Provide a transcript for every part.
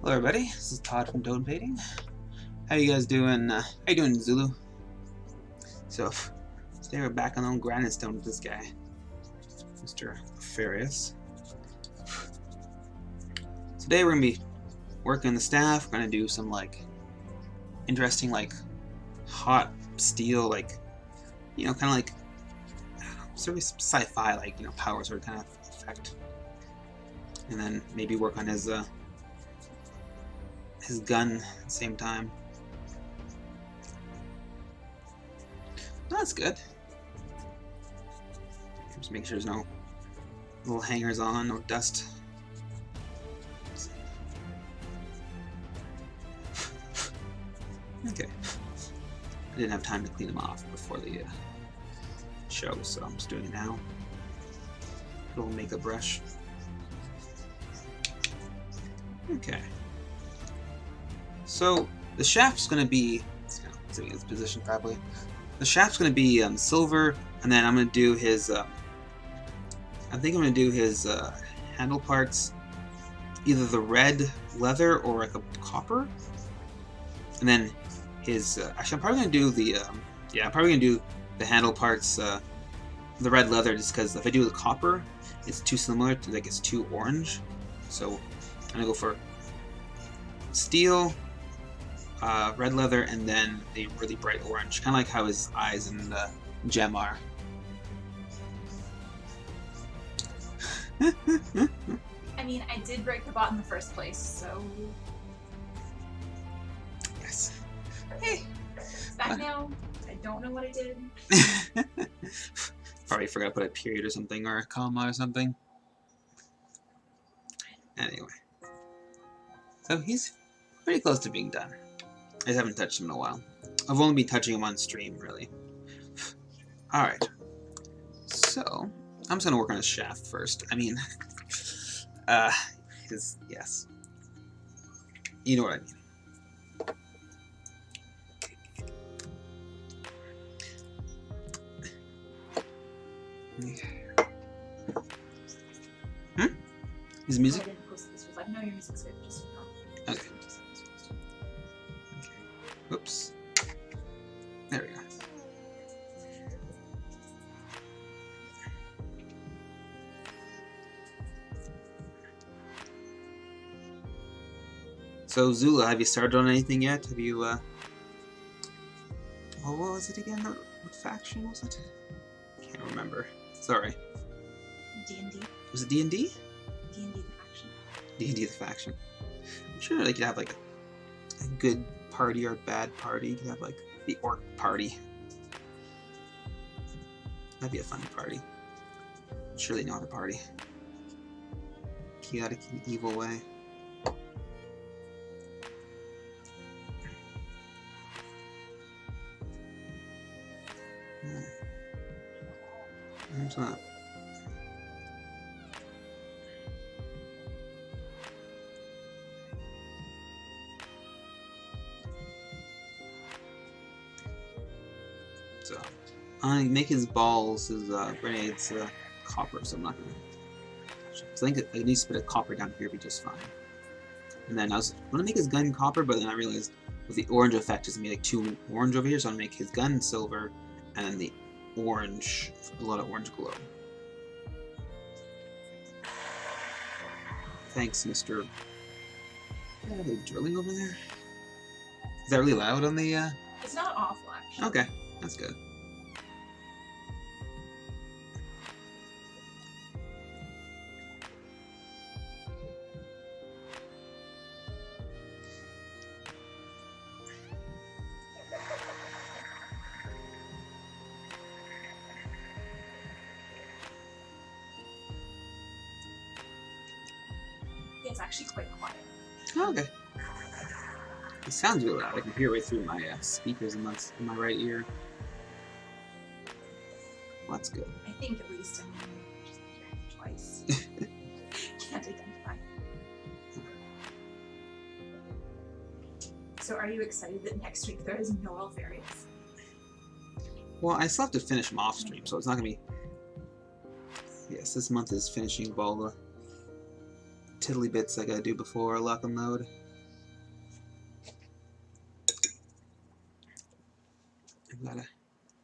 Hello everybody, this is Todd from Toad Painting. How you guys doing? How you doing, Zulu? So, today we're back on grinding stone with this guy, Mr. Alpharius. Today we're gonna be working the staff. We're gonna do some interesting hot steel, kind of sort of sci-fi power sort of kind of effect, and then maybe work on his gun at the same time. That's good. Just make sure there's no little hangers on, no dust. Okay. I didn't have time to clean them off before the show, so I'm just doing it now. Little makeup brush. Okay. So the shaft's going to be, let's see his position properly. The shaft's going to be silver, and then I'm going to do his, I think I'm going to do his handle parts, either the red leather or like a copper. And then his, actually I'm probably going to do the, I'm probably going to do the handle parts, the red leather, just because if I do the copper, it's too similar to, it's too orange. So I'm going to go for steel, red leather, and then a really bright orange, kind of like how his eyes and the gem are. I mean, I did break the bot in the first place, so... Yes. Hey, back now. I don't know what I did. Probably forgot to put a period or something, or a comma or something. Anyway. So he's pretty close to being done. I just haven't touched him in a while. I've only been touching him on stream, really. Alright. So, I'm just going to work on his shaft first. I mean, yes. You know what I mean. His music? I didn't post this. Was like, no, your music's good. Just okay. Oops. There we go. So Zula, have you started on anything yet? Have you oh, what was it again? What faction was it? Can't remember. Sorry. D&D. Was it D&D? D&D the faction. D&D the faction. I'm sure you could have a good party or a bad party. You could have the orc party. That'd be a fun party. I'm sure they know how to party. Chaotic in an evil way. There's not. So, I make his balls, his grenades, copper, so I'm not gonna. So I think I need to put a copper down here, be just fine. And then I was gonna make his gun copper, but then I realized with the orange effect, it's gonna be too orange over here, so I'm gonna make his gun silver, and then the orange, a lot of orange glow. Thanks, Mr. Are they drilling over there? Is that really loud on the? It's not awful, actually. Okay, that's good. Yeah, it's actually quite quiet. Oh, okay. It sounds really loud. I can hear right through my speakers in my right ear. Well, that's good. I think at least, I mean, just hearing it twice. Can't identify. So are you excited that next week there is no Alpharius? Well, I still have to finish them off stream, so it's not going to be... Yes, this month is finishing all the tiddly bits I gotta do before lock and load. Gotta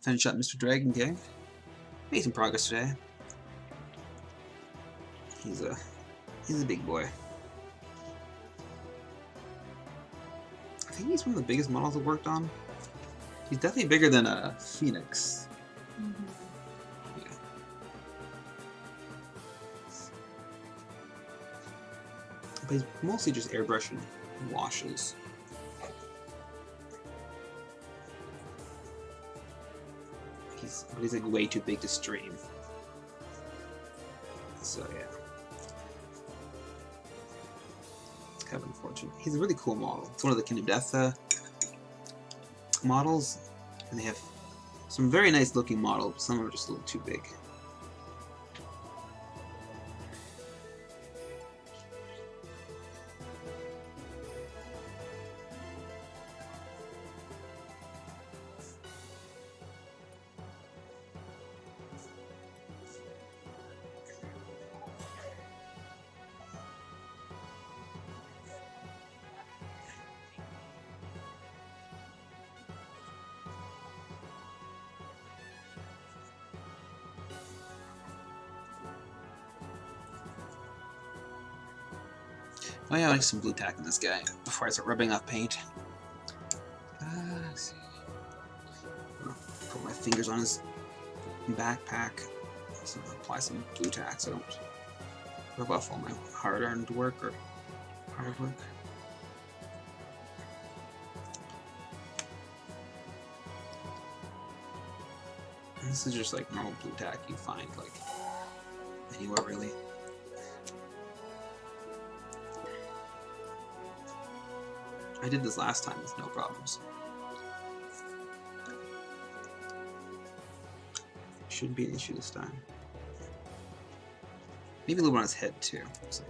finish up Mr. Dragon King. Made some progress today. He's a big boy. I think he's one of the biggest models I've worked on. He's definitely bigger than a Phoenix. Yeah. But he's mostly just airbrushing washes. But he's like way too big to stream. So yeah. It's kind of unfortunate. He's a really cool model. It's one of the Kingdom Death models. And they have some very nice looking models, but some are just a little too big. Oh yeah, I like some blue tack in this guy before I start rubbing off paint. Let's see. Put my fingers on his backpack. So apply some blue tack so I don't rub off all my hard-earned work or hard work. And this is just like normal blue tack you find like anywhere really. I did this last time with no problems. Shouldn't be an issue this time. Maybe a little bit on his head too. So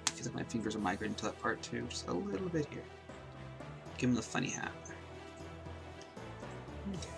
I feel like my fingers are migrating to that part too. Just a little bit here. Give him the funny hat. Okay.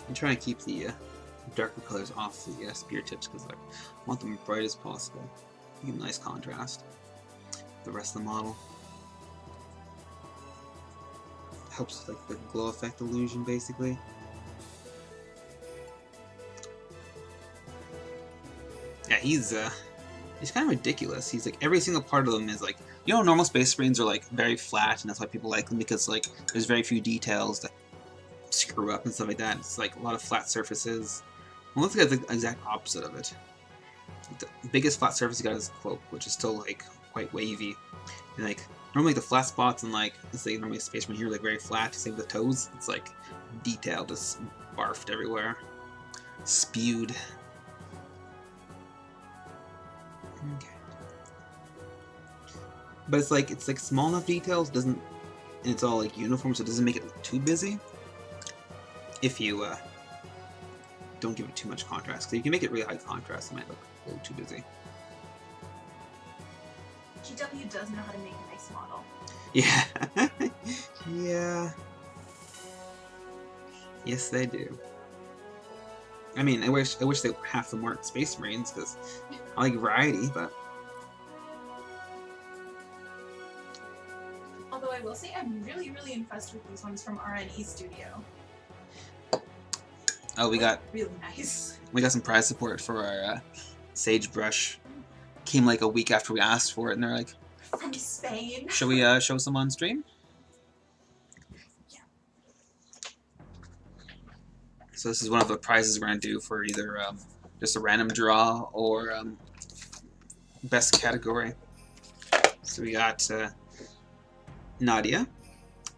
I'm trying to keep the darker colors off the spear tips because I want them as bright as possible. Give a nice contrast. The rest of the model helps like the glow effect illusion basically. Yeah, he's kind of ridiculous. He's like every single part of them is like, you know, normal Space Marines are like very flat, and that's why people like them because like there's very few details that screw up and stuff like that. It's like a lot of flat surfaces. Well, let's get the exact opposite of it. The biggest flat surface you got is Cloak, which is still like quite wavy. And like normally the flat spots and like let's say normally Space Marine here like very flat. Same with the toes. It's like detailed, just barfed everywhere, spewed. Okay. But it's like small enough details, doesn't, and it's all like uniform, so it doesn't make it look too busy. If you don't give it too much contrast, because you can make it really high contrast, it might look a little too busy. GW does know how to make a nice model. Yeah. Yeah. Yes, they do. I mean, I wish they half them weren't Space Marines, because I like variety, but... Although I will say I'm really, really impressed with these ones from RNE Studio. Oh, we got really nice. We got some prize support for our sagebrush. Came like a week after we asked for it, and they're like, from Spain. "Shall we show some on stream?" Yeah. So this is one of the prizes we're gonna do for either just a random draw or best category. So we got Nadia.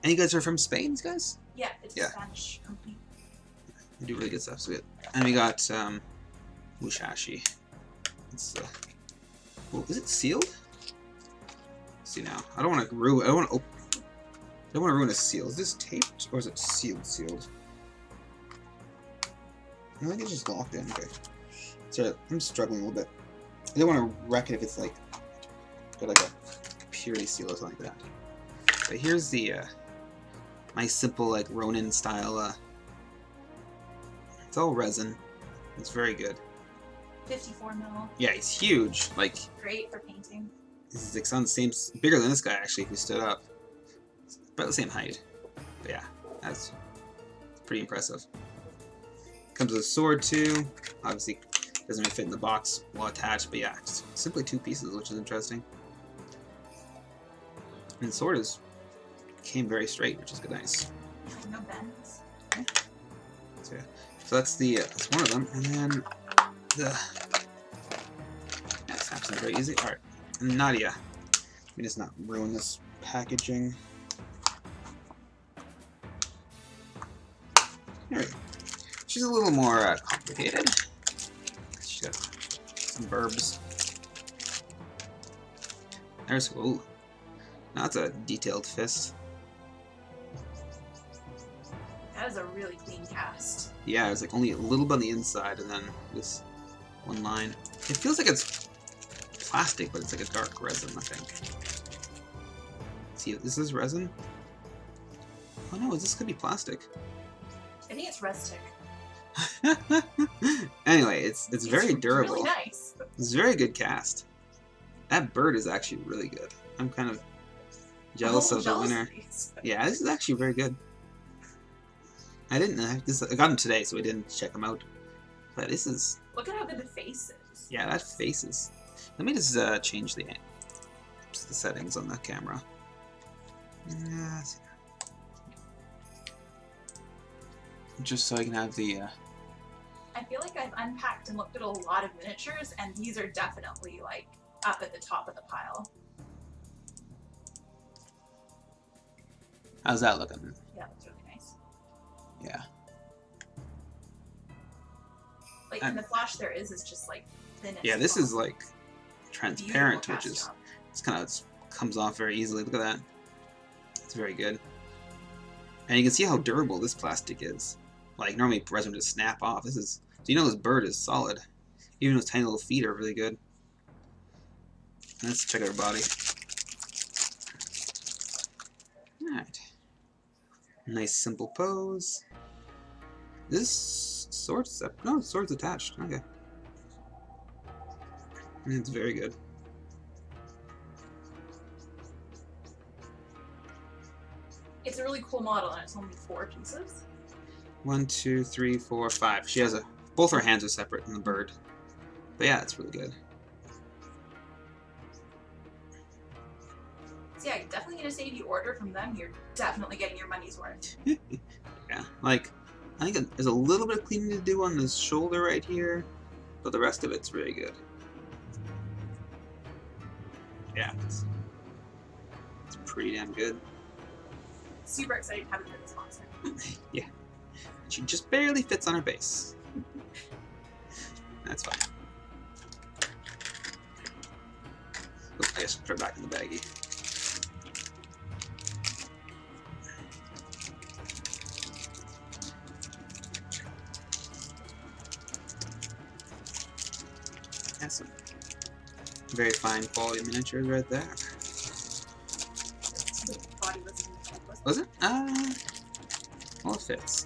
And you guys are from Spain, guys? Yeah, it's a Spanish company. They do really good stuff. So and we got Mushashi. It's well, is it sealed? Let's see now. I don't want to ruin. I don't want to ruin a seal. Is this taped or is it sealed? Sealed. I think it's just locked in. Okay. So I'm struggling a little bit. I don't want to wreck it if it's like got like a purity seal or something like that. But here's the nice simple like Ronin style. It's all resin. It's very good. 54 mil. Yeah, he's huge. Like Great for painting. he's like on the same, bigger than this guy actually. If he stood up, it's about the same height. But yeah, that's pretty impressive. Comes with a sword too. Obviously, doesn't really fit in the box while attached. But yeah, it's simply 2 pieces, which is interesting. And the sword came very straight, which is good, nice. No bends. So yeah, so that's one of them, and then the snaps in very easy. All right, Nadia. Let me just not ruin this packaging. There we go. She's a little more complicated. She's got some verbs. There's ooh. Now that's a detailed fist. That is a really clean cast. Yeah, it's like only a little bit on the inside, and then this one line. It feels like it's plastic, but it's like a dark resin, I think. See, this is resin? Oh no, this could be plastic. I think it's rustic. Anyway, it's very durable. Really nice. It's a very good cast. That bird is actually really good. I'm kind of jealous of the winner. Yeah, this is actually very good. I got him today, so we didn't check him out. But this is... Look at how good the face is. Yeah, that face is... Let me just change the settings on the camera. Just so I can have the... I feel like I've unpacked and looked at a lot of miniatures, and these are definitely, like, up at the top of the pile. How's that looking? Yeah, that's really nice. Yeah. Like, in the flash there is just, like, thinnest. Yeah, this is, like, transparent, Beautiful which is... job. It's kind of comes off very easily. Look at that. It's very good. And you can see how durable this plastic is. Like, normally resin would just snap off. This is... So you know this bird is solid. Even those tiny little feet are really good. Let's check out her body. Alright. Nice simple pose. This sword's... No, the sword's attached. Okay. It's very good. It's a really cool model, and it's only 4 pieces. 1, 2, 3, 4, 5. She has a... Both her hands are separate in the bird. But yeah, it's really good. So yeah, definitely gonna say if you order from them, you're definitely getting your money's worth. Yeah, like, I think there's a little bit of cleaning to do on this shoulder right here, but the rest of it's really good. Yeah, it's pretty damn good. Super excited to have it for this sponsor. Yeah. She just barely fits on her base. That's fine. Oh, I guess put her back in the baggie. That's some very fine quality miniatures right there. The body Was it? Well, it fits.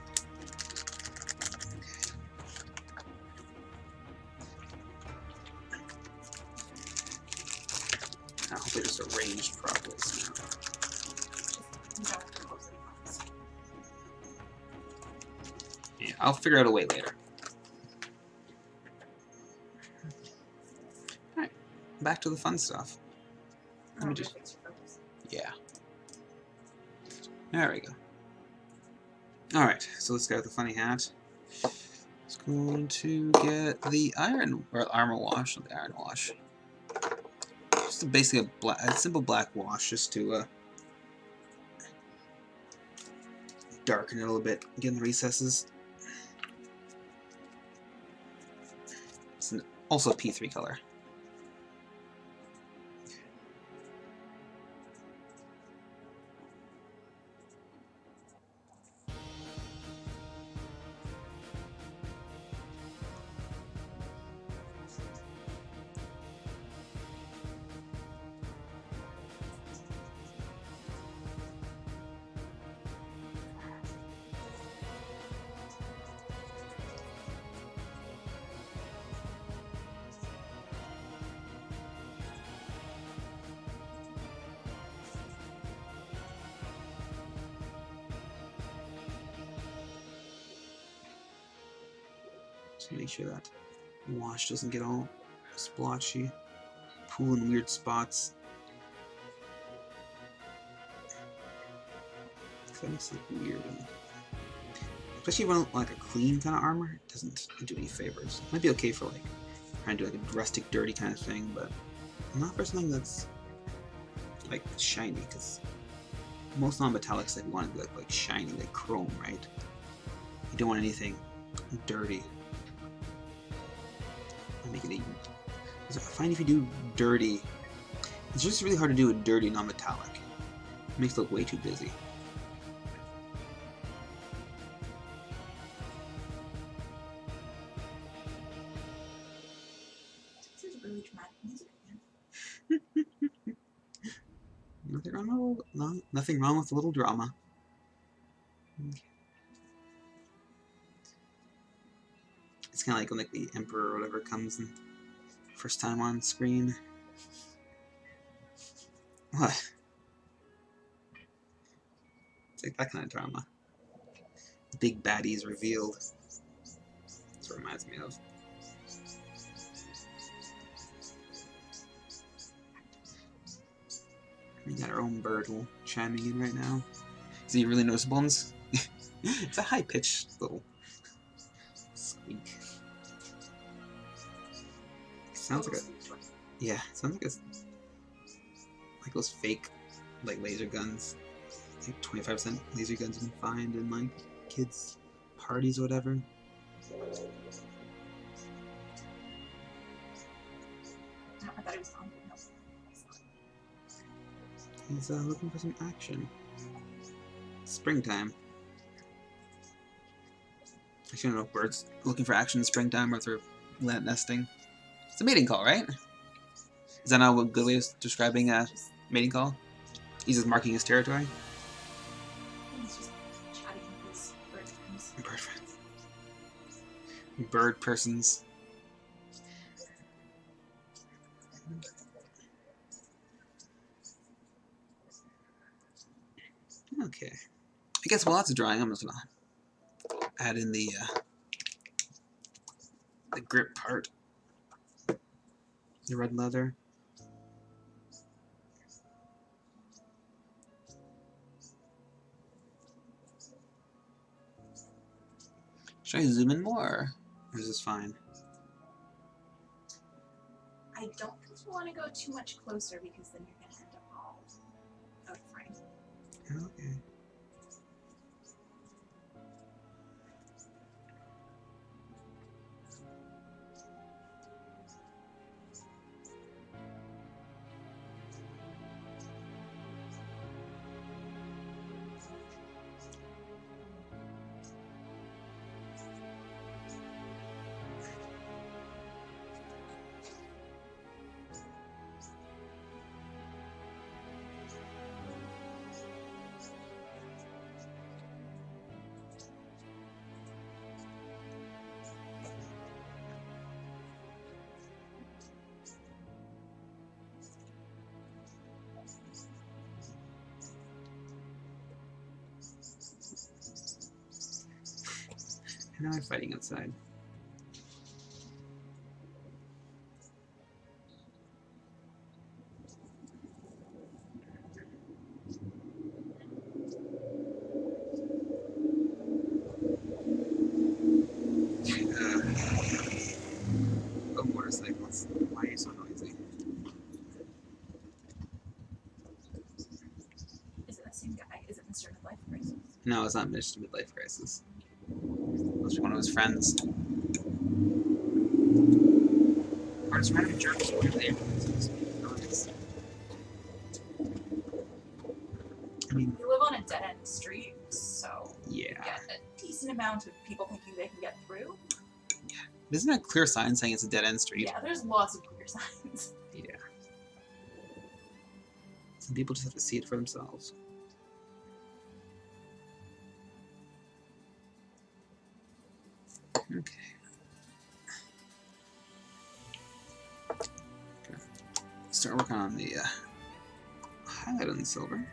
I hope they're just arranged properly somehow. Yeah, I'll figure out a way later. Alright, back to the fun stuff. Let me just... Yeah. There we go. Alright, so let's go with the funny hat. It's going to get the armor wash, not the iron wash. Just basically a simple black wash, just to darken it a little bit, get in the recesses. It's also a P3 color. Just make sure that wash doesn't get all splotchy. Pool in weird spots. That makes it look weird. Especially when like a clean kind of armor, it doesn't do any favors. It might be okay for like trying to do like a rustic, dirty kind of thing, but not for something that's like shiny. Because most non-metallics that you want to look like shiny, like chrome, right? You don't want anything dirty. Make it even. I find if you do dirty, it's just really hard to do a dirty non-metallic. It makes it look way too busy. This is really dramatic music again. Nothing wrong with a little drama. Okay. It's kind of like when the Emperor or whatever comes in first time on screen. What? It's like that kind of drama. Big baddies revealed. That's what it reminds me of. We got our own bird chiming in right now. Is he really noticeable? It's a high-pitched little squeak. Sounds like a... Yeah, sounds like a... Like those fake, like, laser guns. Like 25% laser guns you can find in, like, kids' parties or whatever. I thought he was on. No. He's looking for some action. Springtime. I shouldn't know if birds looking for action in springtime or if they're nesting. It's a mating call, right? Is that not a good way of describing a mating call? He's just marking his territory? He's just chatting with his bird friends. Bird friends. Bird persons. Okay. I guess while that's drying, I'm just gonna add in the grip part. The red leather. Should I zoom in more? Or is this fine? I don't think you want to go too much closer because then you're going to end up all out of frame. Okay. Now I'm fighting outside. Oh, motorcycles. Why are you so noisy? Is it the same guy? Is it Mr. Midlife Crisis? No, it's not Mr. Midlife Crisis. It's one of his friends. Or just random jerks who live there. I mean, You live on a dead-end street, so yeah. you get a decent amount of people thinking they can get through. Isn't there a clear sign saying it's a dead-end street? Yeah, there's lots of clear signs. Yeah. Some people just have to see it for themselves. Okay. Start working on the highlight on the silver.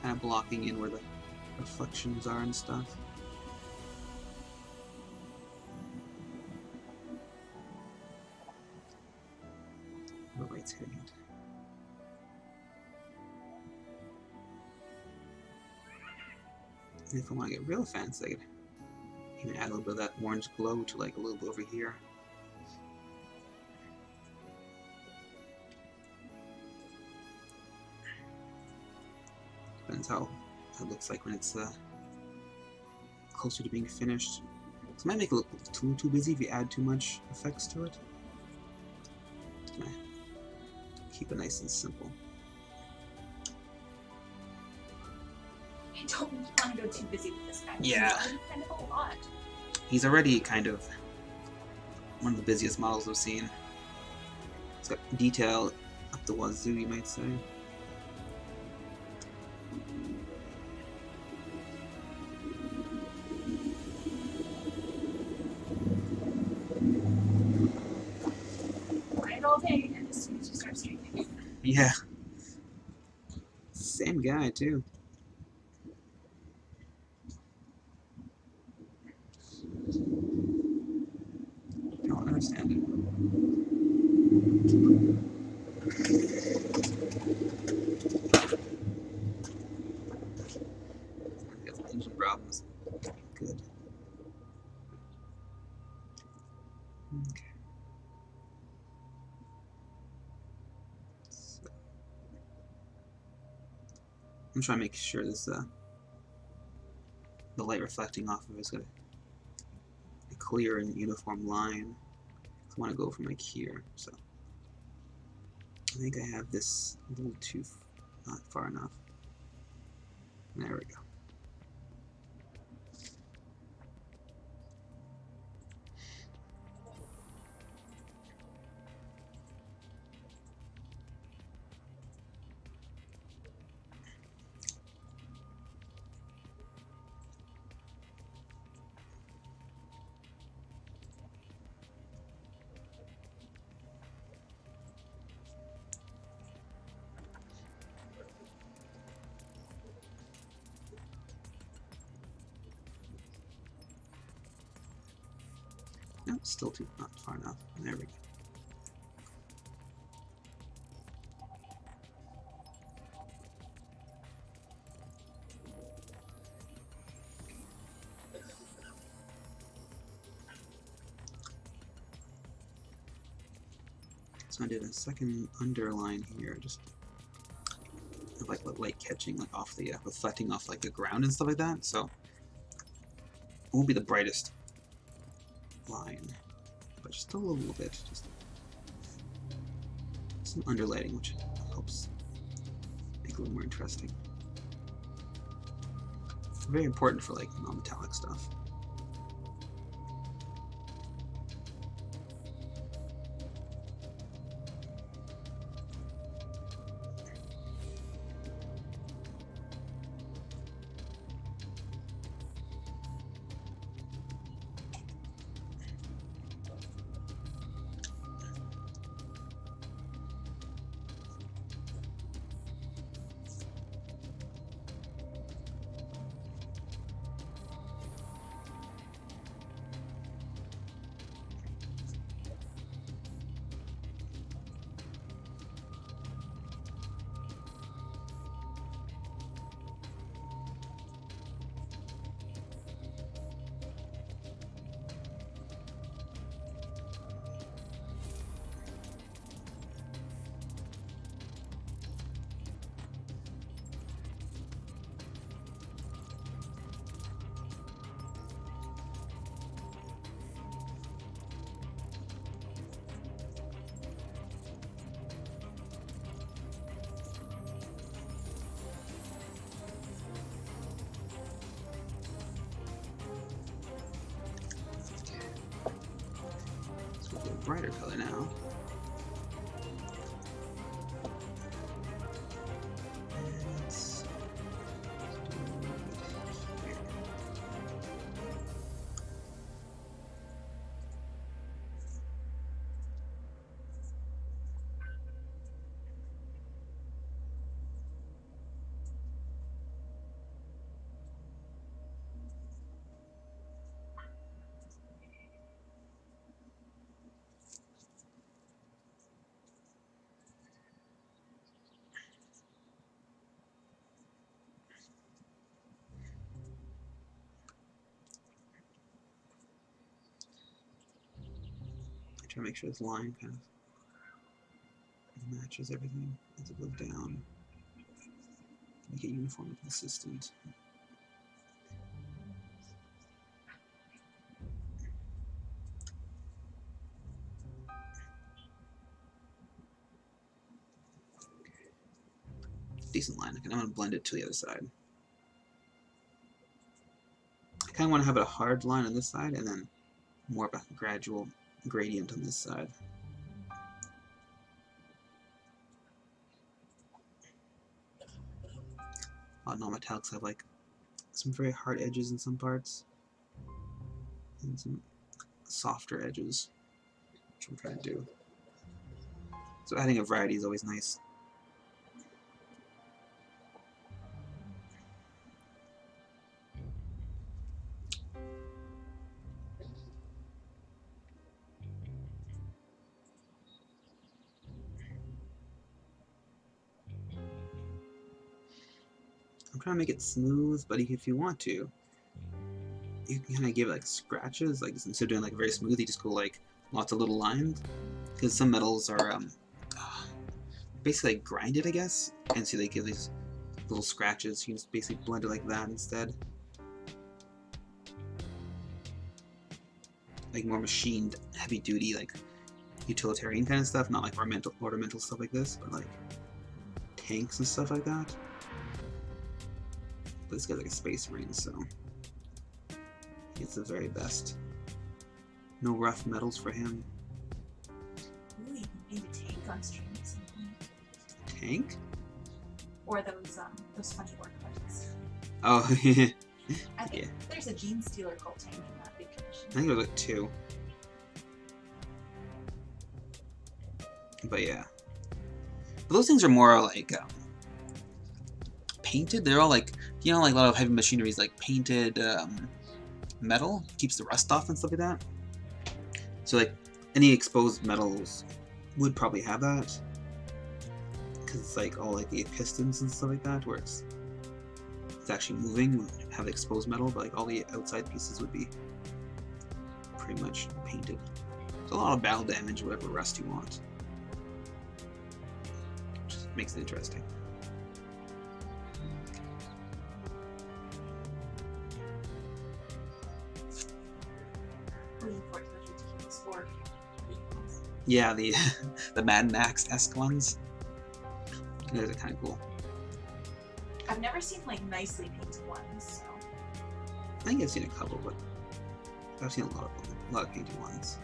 kind of blocking in where the reflections are and stuff. The light's hitting it. And if I want to get real fancy, I could even add a little bit of that orange glow to like a little bit over here. Depends how it looks like when it's closer to being finished. So it might make it look too busy if you add too much effects to it. Keep it nice and simple. I don't want to go too busy with this guy. Yeah. He's kind of a lot. He's already kind of one of the busiest models I've seen. It's got detail up the wazoo, you might say. Grind all day, and as soon as you start streaming. Yeah. Same guy, too. I don't understand it. Got engine problems. Good. Okay. So, I'm trying to make sure this the light reflecting off of it is a clear and uniform line. I want to go from like here, so I think I have this a little too not far enough. There we go. No, still not far enough. There we go. So I did a second underline here, just like light catching like off the reflecting off like the ground and stuff like that. So it won't be the brightest line, but just a little bit, just some underlighting, which helps make it a little more interesting. Very important for like non-metallic stuff. Brighter color now. Let's do it here. Try to make sure this line kind of matches everything as it goes down. Make it uniform and consistent. Decent line. I'm going to blend it to the other side. I kind of want to have a hard line on this side and then more of a gradual gradient on this side. Non-metallics have like some very hard edges in some parts and some softer edges, which I'm trying to do. So adding a variety is always nice. I'm trying to make it smooth, but if you want to, you can kind of give it like scratches, like instead of doing like very smooth, you just go like lots of little lines, because some metals are basically like grinded, I guess, and so they give these little scratches. You can just basically blend it like that instead, like more machined, heavy duty, like utilitarian kind of stuff, not like ornamental stuff like this, but like tanks and stuff like that. But this guy's like a space marine, so it's the very best. No rough metals for him. Ooh, you can maybe tank on stream at some point. Tank? Or those funny workbenches. Oh, yeah. I think there's a Gene Stealer cult tank in that big commission. I think there was like 2. But yeah. But those things are more like painted. They're all like, you know, like a lot of heavy machinery is like painted metal, keeps the rust off and stuff like that. So like any exposed metals would probably have that, because it's like all like the pistons and stuff like that, where it's actually moving, have exposed metal, but like all the outside pieces would be pretty much painted. So a lot of battle damage, whatever rust you want, which makes it interesting. Yeah, the the Mad Max-esque ones. Those are kind of cool. I've never seen like nicely painted ones, so. I think I've seen a couple, but I've seen a lot of painted ones.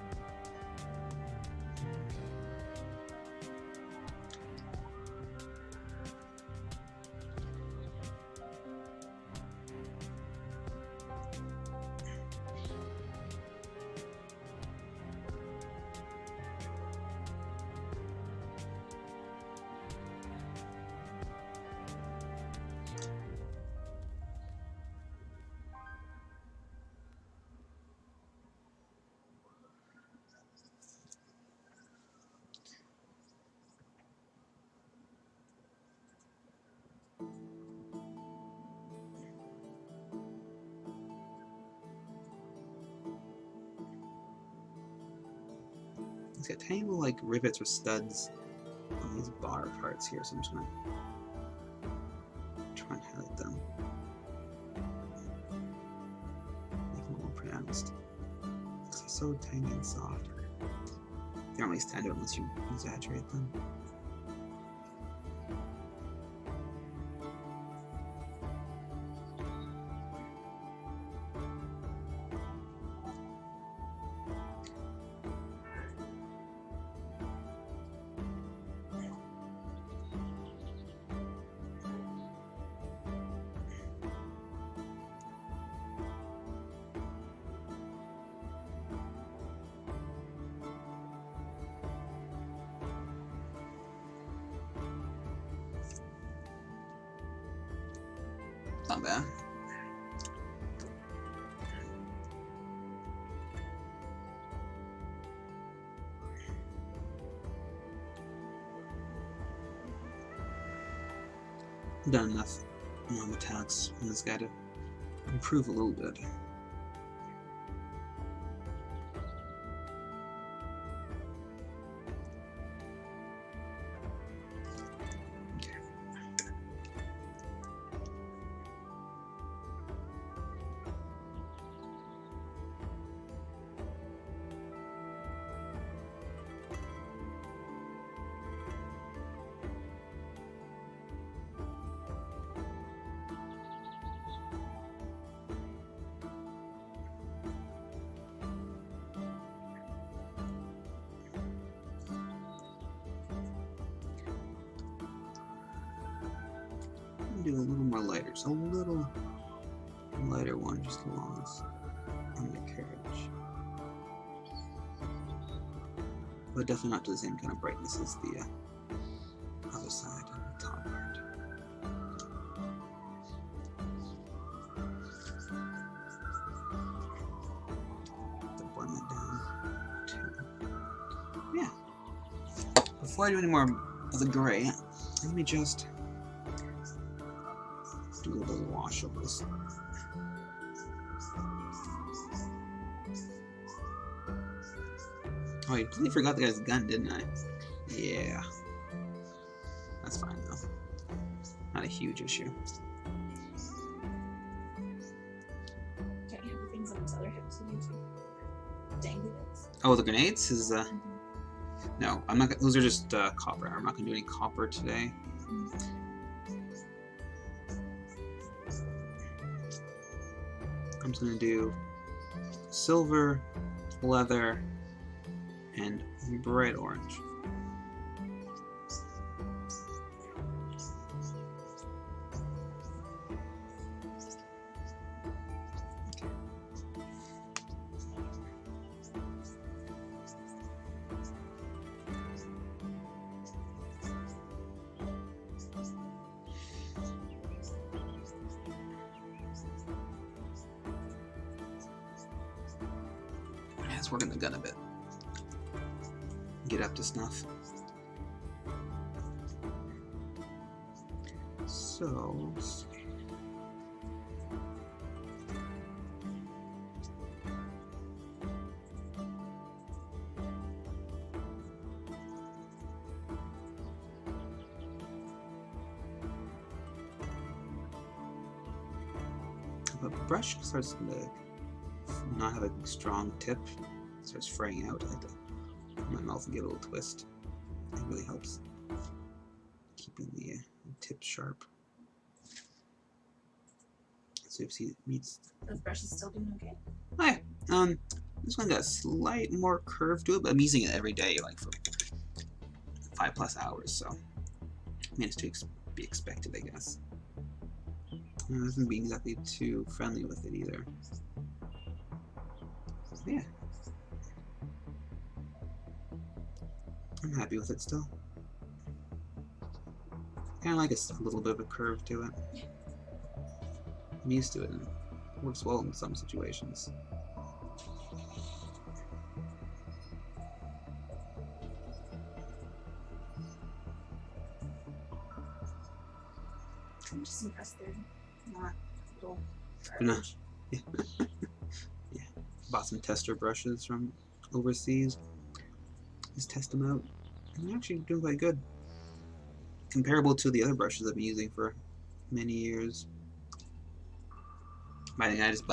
It's got tiny little like rivets or studs on these bar parts here, so I'm just gonna try and highlight them. Make them more pronounced. Because they're so tiny and soft. They don't really stand out unless you exaggerate them. Not bad. I've done enough metallics on this guy to improve a little bit. do a little more lighter, so a little lighter one just along this undercarriage. But definitely not to the same kind of brightness as the other side and the top part. To blend that down too. Yeah. Before I do any more of the gray, let me just do a little wash of this. Oh, I completely forgot the guy's gun, didn't I? Yeah. That's fine, though. Not a huge issue. Don't you have the things on his other hips to do too? Dangly bits? Oh, the grenades? No, I'm not. Those are just copper. I'm not gonna do any copper today. I'm just gonna do silver, leather, and bright orange. Let's work on the gun a bit. Get up to snuff. So, let's see. If a brush starts to not have a strong tip, it starts fraying out, I like to my mouth and get a little twist. It really helps keeping the tip sharp. So if it meets. Those brushes still doing okay? Hi. This one got a slight more curve to it, but I'm using it every day, like for 5+ hours, so I mean it's to be expected, I guess. I wasn't being exactly too friendly with it either. Yeah. I'm happy with it still. Kind of like a little bit of a curve to it. I'm used to it and it works well in some situations. I'm just impressed they're not little garbage. Yeah. Yeah. Bought some tester brushes from overseas. Just test them out. And they're actually doing quite good. Comparable to the other brushes I've been using for many years. I think I just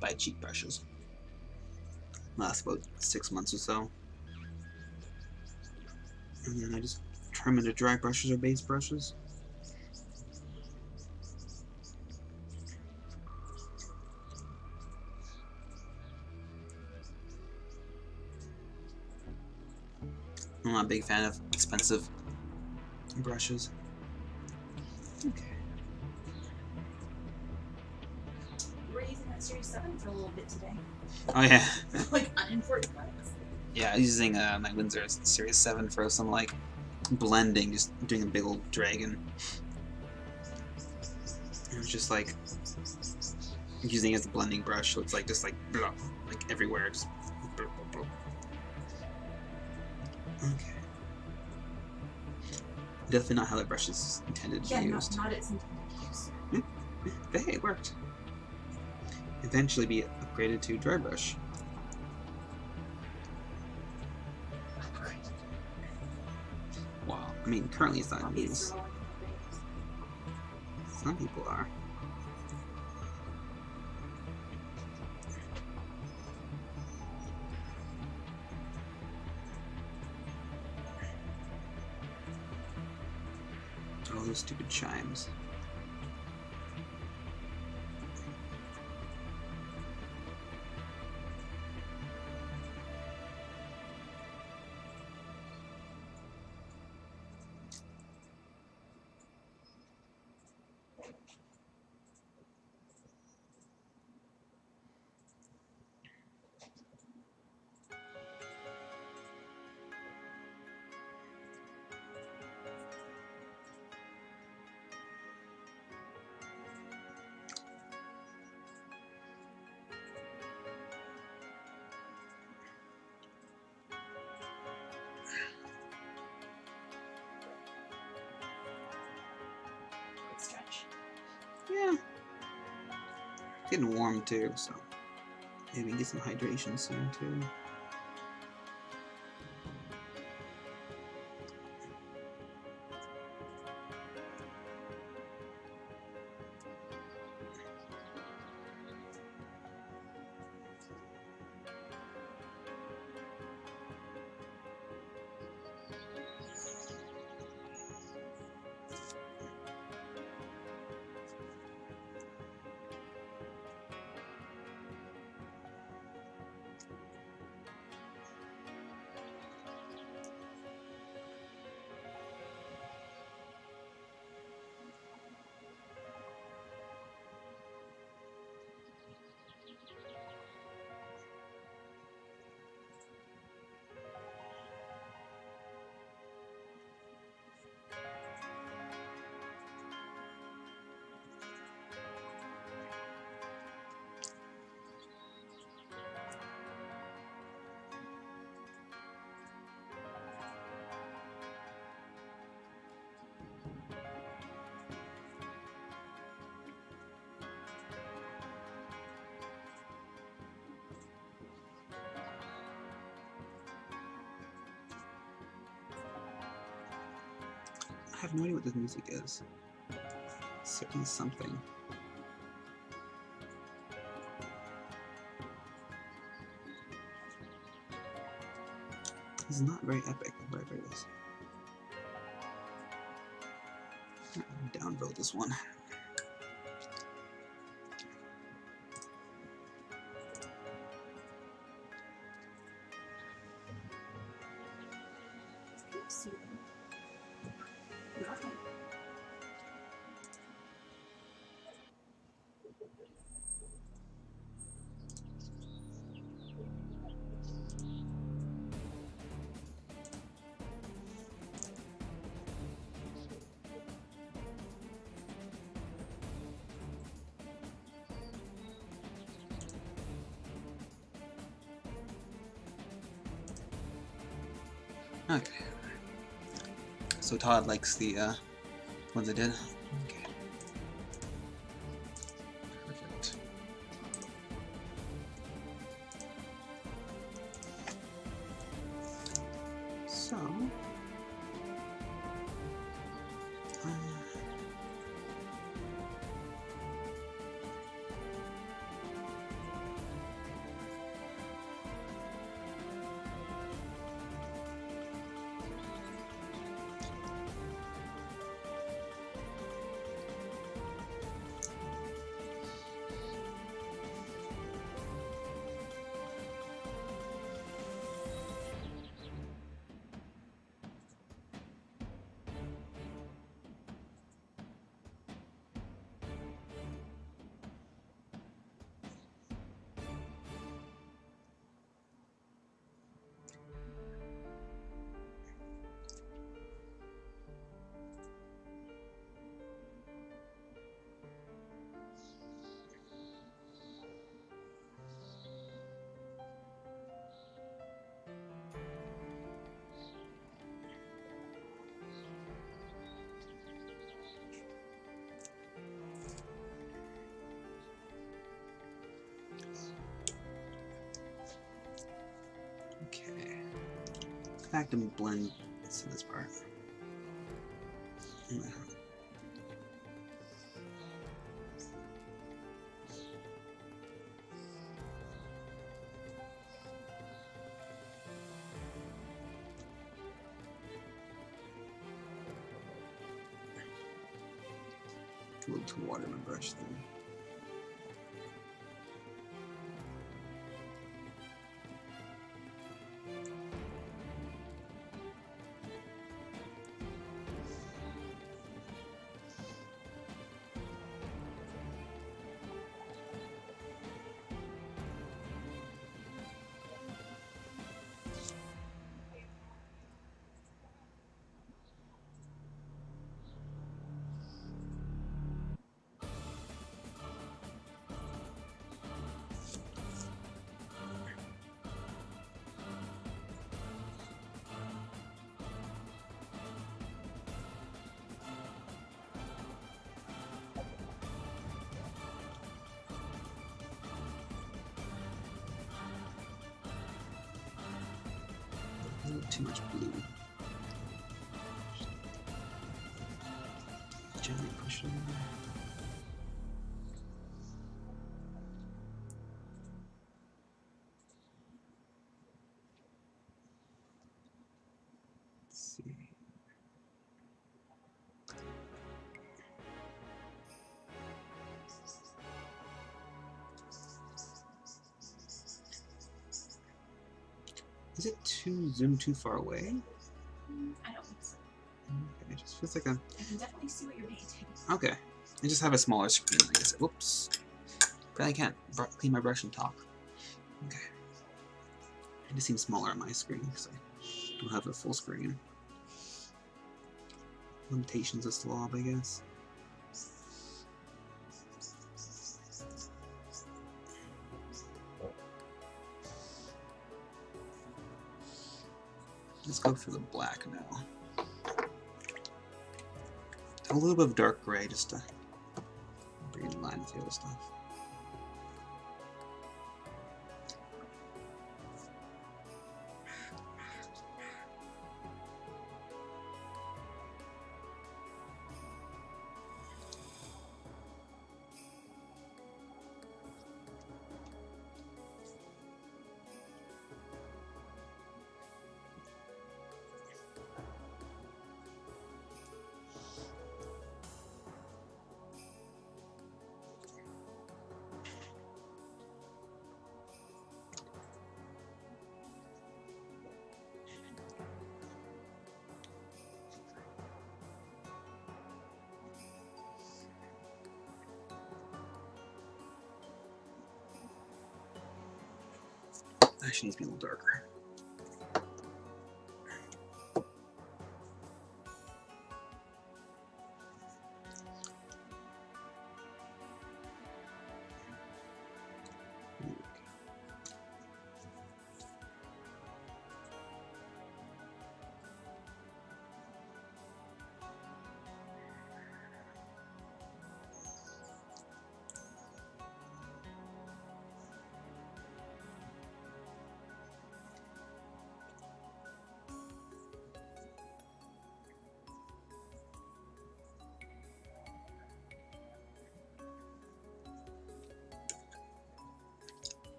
buy cheap brushes. Last about 6 months or so. And then I just turn them into dry brushes or base brushes. I'm not a big fan of expensive brushes. Okay. You were using that Series 7 for a little bit today. Oh yeah. Like unimportant ones. Yeah, I was using my Windsor Series 7 for some like blending, just doing a big old dragon. It was just like using it as a blending brush, so it's like just like blah, like everywhere. Just blah, blah, blah. Okay. Definitely not how the brush is intended to be used. Not its intended use. But hey, it worked. Eventually be upgraded to dry brush. Wow. I mean, currently it's not in use. Some people are. All those stupid chimes. It's getting warm too, so maybe get some hydration soon too. I have no idea what this music is. Certainly something. It's not very epic, whatever it is. Downvote this one. Okay. So Todd likes the ones I did. Okay. Perfect. So okay. Back to blend to this part. A little too water in my brush there. little too much blue. Gently push it over. Let's see. Is it zoomed too far away? I don't think so. Okay, it just feels like I'm... I can definitely see what you're painting. Okay. I just have a smaller screen, I guess. Whoops. But I can't clean my brush and talk. Okay. It just seems smaller on my screen because I don't have a full screen. Limitations of slob, I guess. Let's go for the black now. A little bit of dark gray just to bring it in line with the other stuff. Actually needs to be a little darker.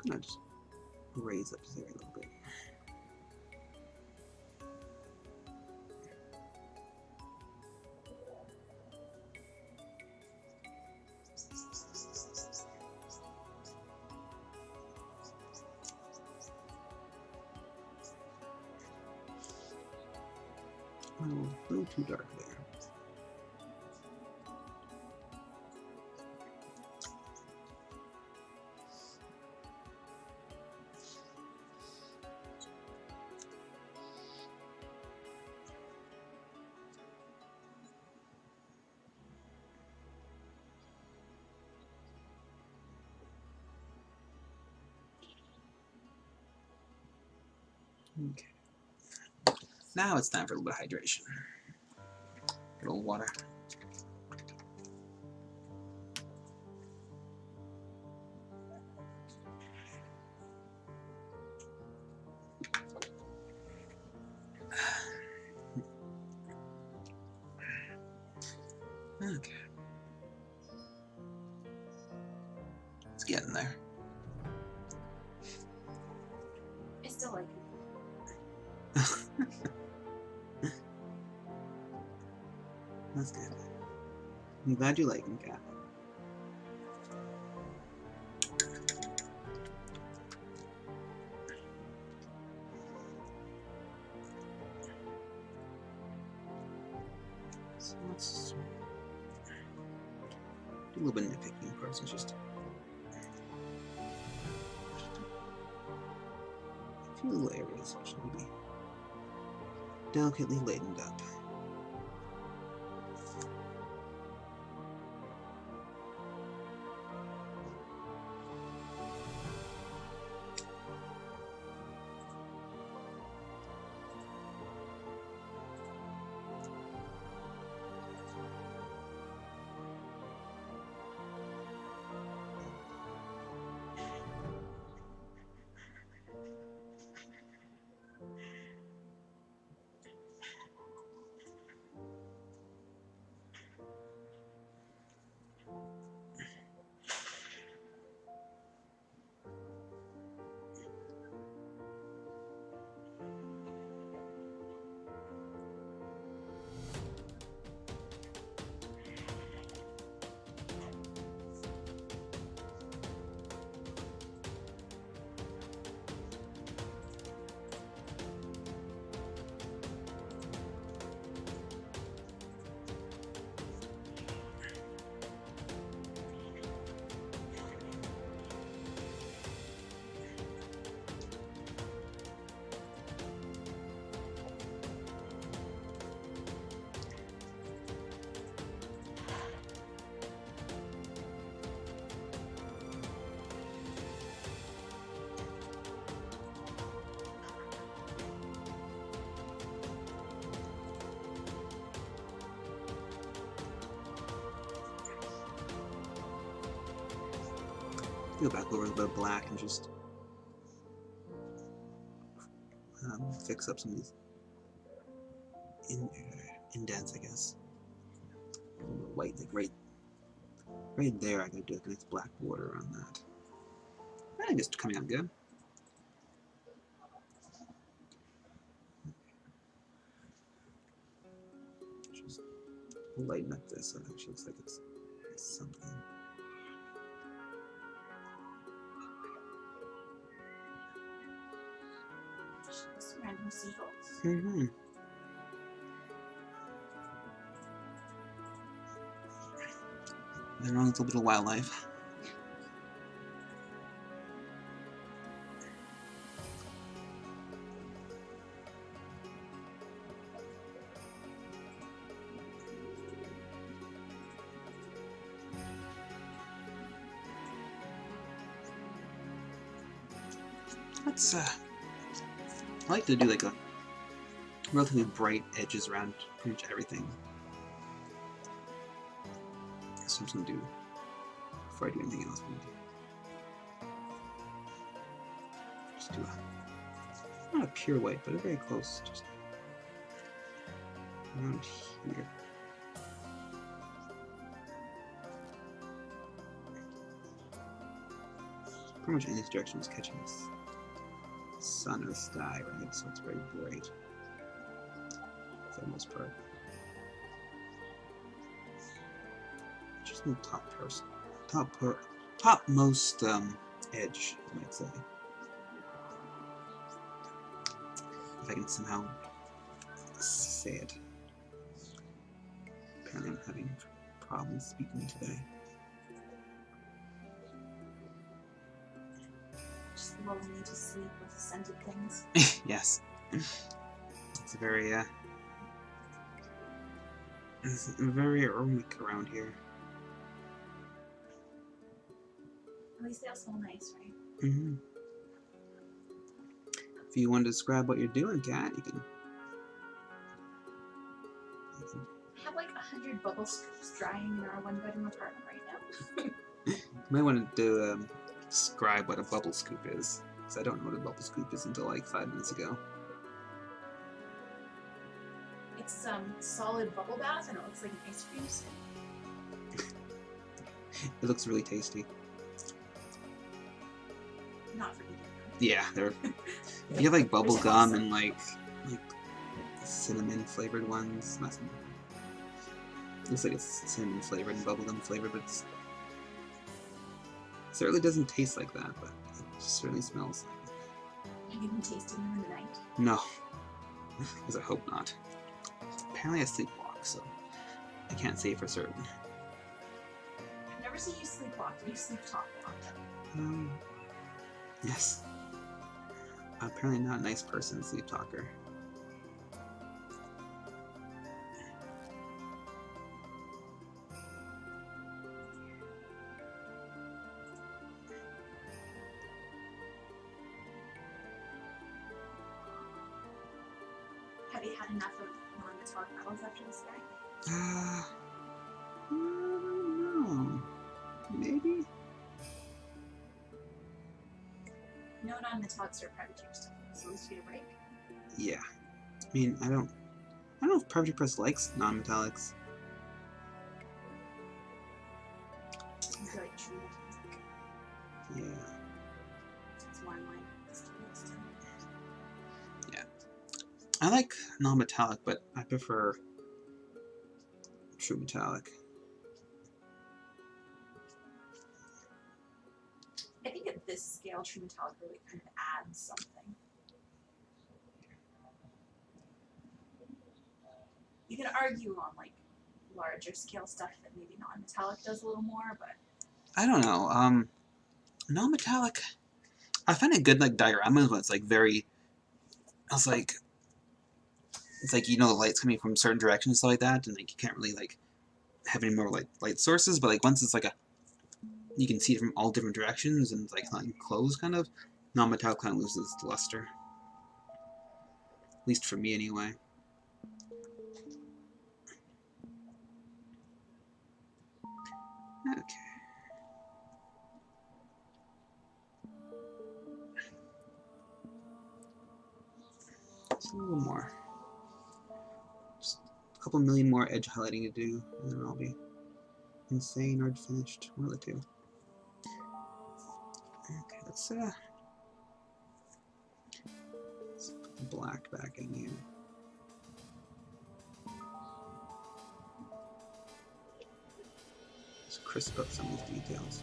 I'm gonna just raise up there a little bit. Oh, a little too dark there. Okay. Now it's time for a little bit of hydration. Get a little water. Okay. It's getting there. I still like it. That's good. I'm glad you like him, Kat. So let's do a little bit of nitpicking parts. It's just a few little areas which need to be delicately ladened up. Go back over the black and just fix up some of these indents, I guess. A little bit white, like right there. I gotta do like a nice black border on that. I think it's coming out good. Just lighten up this so it actually looks like it's something. Just random seagulls. Mm-hmm. Their own little bit of wildlife. Let's I like to do like a relatively bright edges around pretty much everything. So I'm just gonna do before I do anything else. Just do a not a pure white, but a very close, just around here. Pretty much in this direction is catching this sun or the sky, right? So it's very bright for the most part. Just in the topmost edge, you might say. If I can somehow say it. Apparently I'm having problems speaking today. Just lulling me to sleep with scented things. Yes. It's very aromatic around here. At least they all smell nice, right? Mm-hmm. If you want to describe what you're doing, Kat, you can. I have like 100 bubble scoops drying in our one-bedroom apartment right now. You might want to describe what a bubble scoop is, because I don't know what a bubble scoop is until like 5 minutes ago. It's solid bubble bath and it looks like an ice cream scoop. It looks really tasty. Not for eating. Yeah, they're. You have like bubble gum and like cinnamon flavored ones. Looks like it's cinnamon flavored and bubblegum flavored, but it certainly doesn't taste like that. But it certainly smells like it. Have you been tasting them in the night? No, because I hope not. Apparently I sleepwalk, so I can't say for certain. I've never seen you sleepwalk. Do you sleep talk walk? Yes. I'm apparently not a nice person, sleep talker. Have you had enough of non-metallic metals after this guy? I don't know. Maybe? No non-metallics are privateer stuff, so at least you get a break. Yeah. I mean, I don't know if Primarch Press likes non-metallics. I feel like true metallic. Yeah. It's more in line with the stuff. Yeah. I like non-metallic, but I prefer true metallic. I think at this scale, true metallic really kind of adds something. You can argue on like larger scale stuff that maybe non-metallic does a little more, but I don't know. Non-metallic. I find it good like dioramas when it's like very. It's like you know the light's coming from certain directions and stuff like that, and like you can't really like have any more like light sources. But like once it's like you can see it from all different directions and it's like not enclosed kind of. Non-metallic kind of loses its luster. At least for me anyway. Okay. a little more. Just a couple million more edge highlighting to do, and then I'll be insane or finished. One of the two. Okay, let's put the black back in here. Let's crisp up some of these details.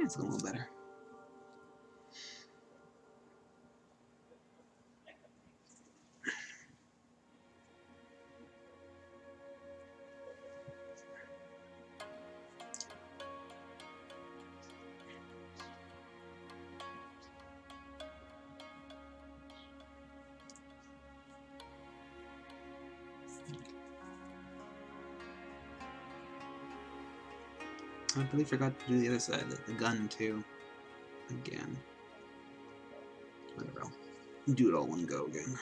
It's a little better. I really forgot to do the other side, the gun too. Again. Whatever, I'll do it all in one go again.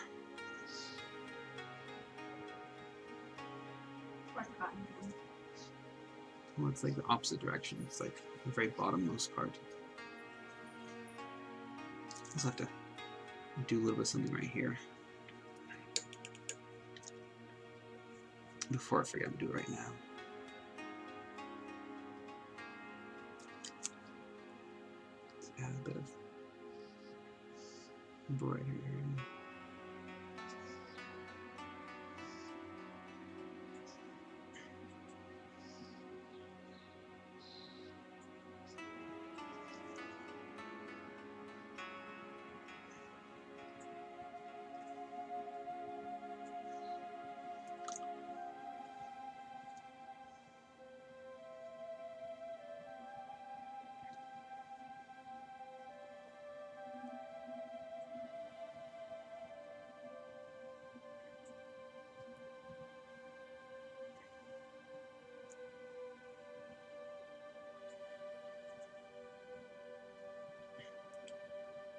Well, it's like the opposite direction. It's like the very bottommost part. I just have to do a little bit of something right here. Before I forget, I'm gonna do it right now. Let's add a bit of brighter area.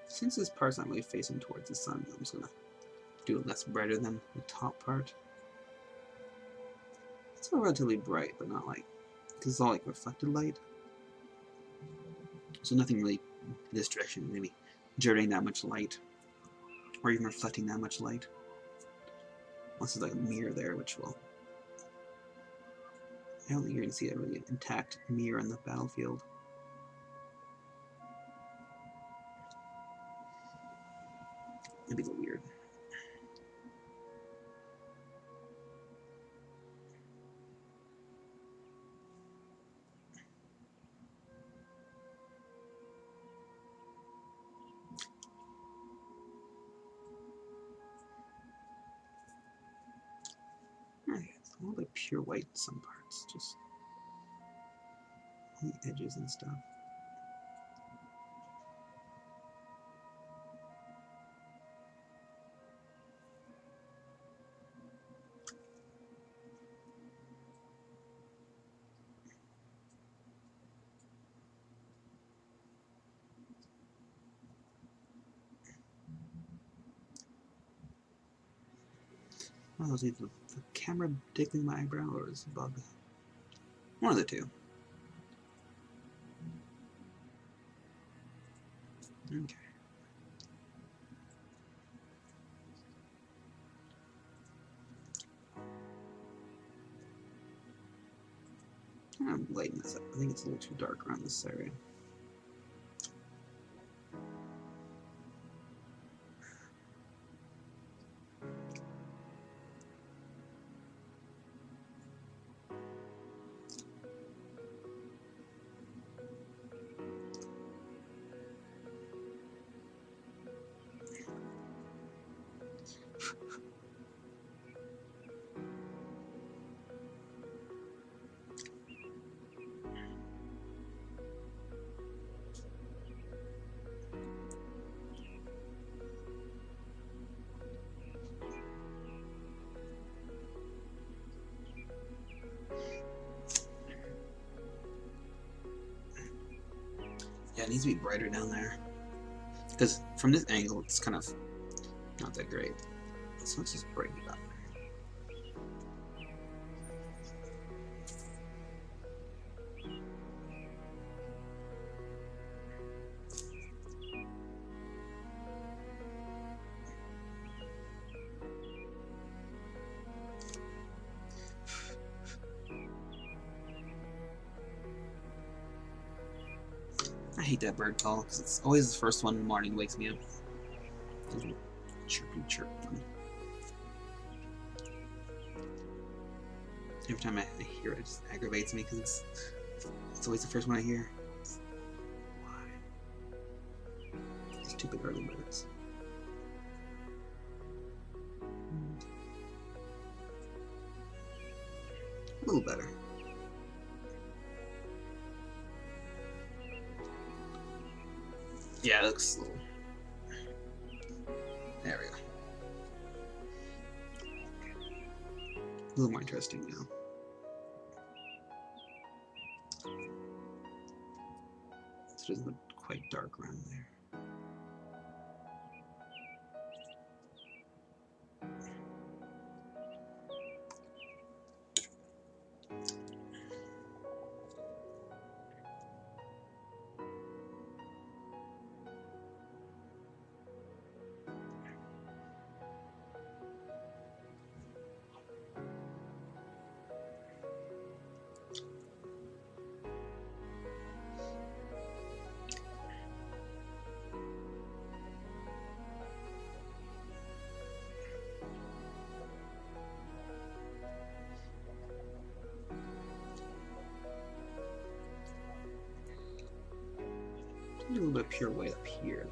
Since this part's not really facing towards the sun, I'm just gonna do it less brighter than the top part. It's still relatively bright, but not like, because it's all like reflected light. So nothing really in this direction maybe generating that much light, or even reflecting that much light. Unless there's like a mirror there, which will. I don't think you're gonna see a really intact mirror on the battlefield. It'd be a little weird. It's a little bit pure white in some parts, just on the edges and stuff. Oh, is it the camera tickling my eyebrow, or is it a bug? One of the two. Okay. I'm gonna lighten this up. I think it's a little too dark around this area. Yeah, it needs to be brighter down there. Because from this angle, it's kind of not that great. So let's just brighten it up. I hate that bird call because it's always the first one in the morning wakes me up. Chirpy chirp one. Every time I hear it, it just aggravates me because it's always the first one I hear. Why? Stupid early birds. A little better. Yeah, it looks a little. There we go. A little more interesting now. So it doesn't look quite dark around there. A little bit of pure white up here.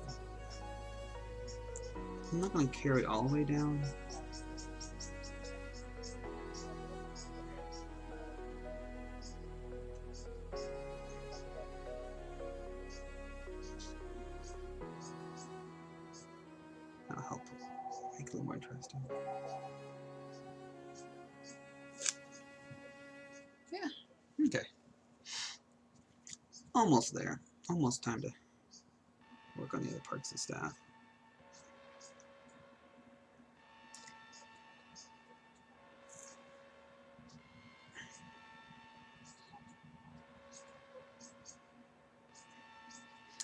I'm not going to carry all the way down. That'll help make it a little more interesting. Yeah, okay. Almost there. Almost time to work on the other parts of the staff.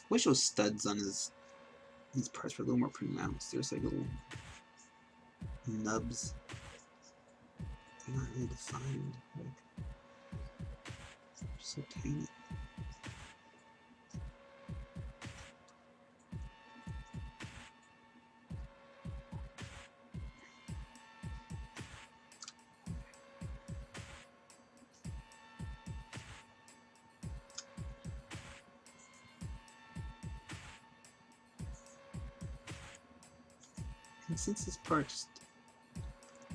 Wish those studs on these parts were a little more pronounced. There's like little nubs. They're not really defined. Like, so tiny. And since this part just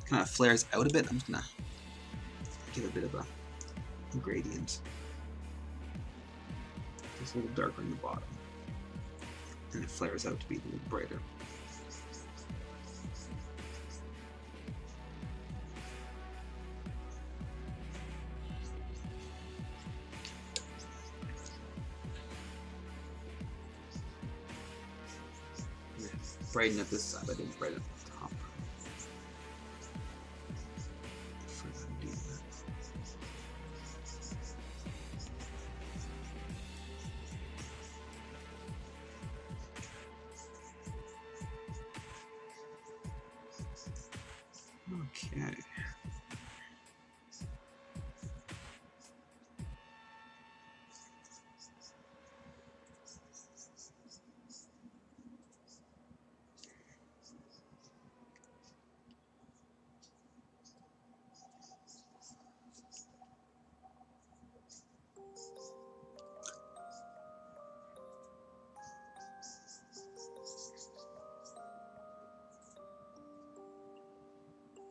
kind of flares out a bit, I'm just gonna give a bit of a gradient. It's a little darker in the bottom, and it flares out to be a little brighter. Brighten up this side, I didn't brighten up the top. Okay.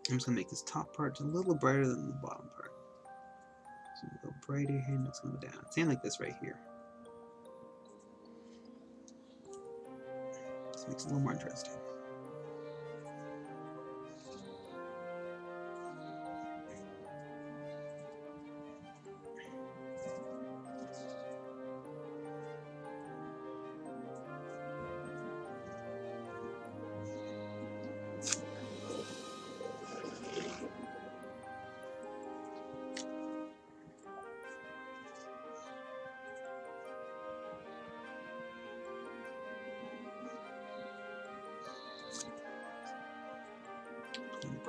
I'm just going to make this top part just a little brighter than the bottom part. So a little brighter here, and it's going to go down. Same like this right here. This makes it a little more interesting.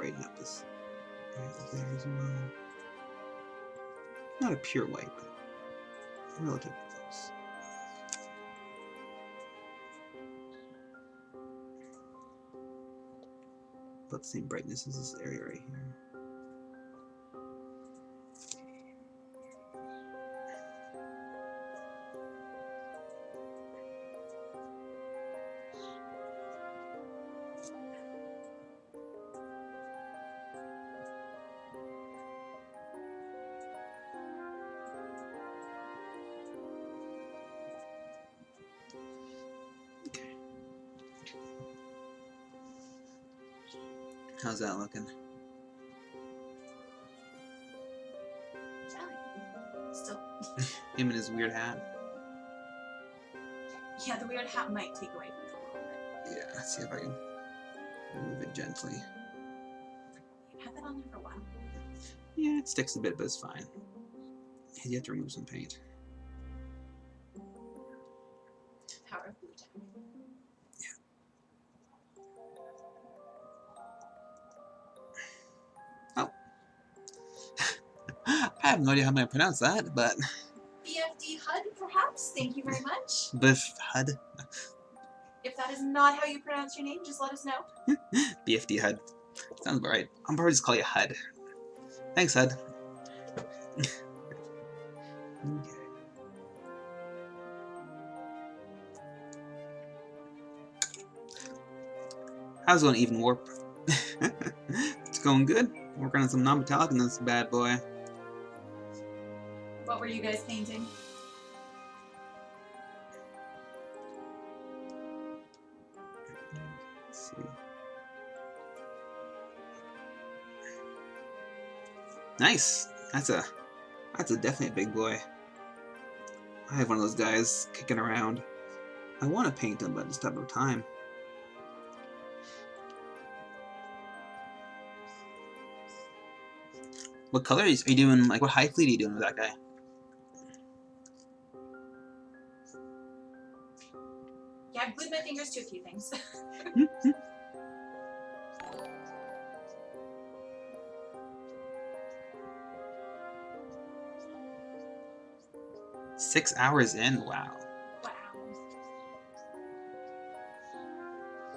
brighten up this area there as well. Not a pure white, but relatively close. About the same brightness as this area right here. How's that looking? Still. Him and his weird hat. Yeah, the weird hat might take away from it a little bit. Yeah, let's see if I can move it gently. You have that on there for a while. Yeah, it sticks a bit, but it's fine. You have to remove some paint. Power of blue tack. I have no idea how I'm going to pronounce that, but... BFD HUD, perhaps? Thank you very much. Biff HUD. If that is not how you pronounce your name, just let us know. BFD HUD. Sounds about right. I'm probably just call you HUD. Thanks, HUD. Okay. How's it going, Even Warp? It's going good. Working on some non-metallic in this bad boy. What were you guys painting? Let's see. Nice. That's a definitely a big boy. I have one of those guys kicking around. I want to paint him, but I just have no time. What color are you doing? Like, what high fleet are you doing with that guy? Yeah, I've glued my fingers to a few things. 6 hours in? Wow. Wow.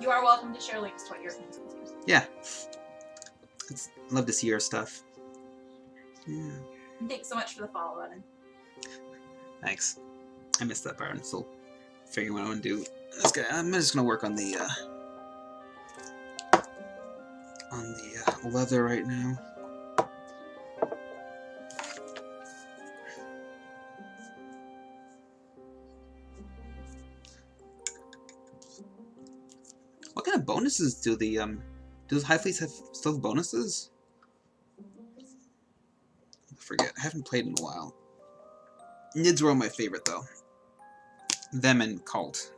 You are welcome to share links to what you're painting too. Yeah. Love to see your stuff. Yeah. Thanks so much for the follow, Evan. Thanks. I missed that part. I'm still figuring what I want to do. This guy. I'm just gonna work on the leather right now. What kind of bonuses do the those high fleets still have bonuses? I forget. I haven't played in a while. Nids were my favorite though. Them and Cult.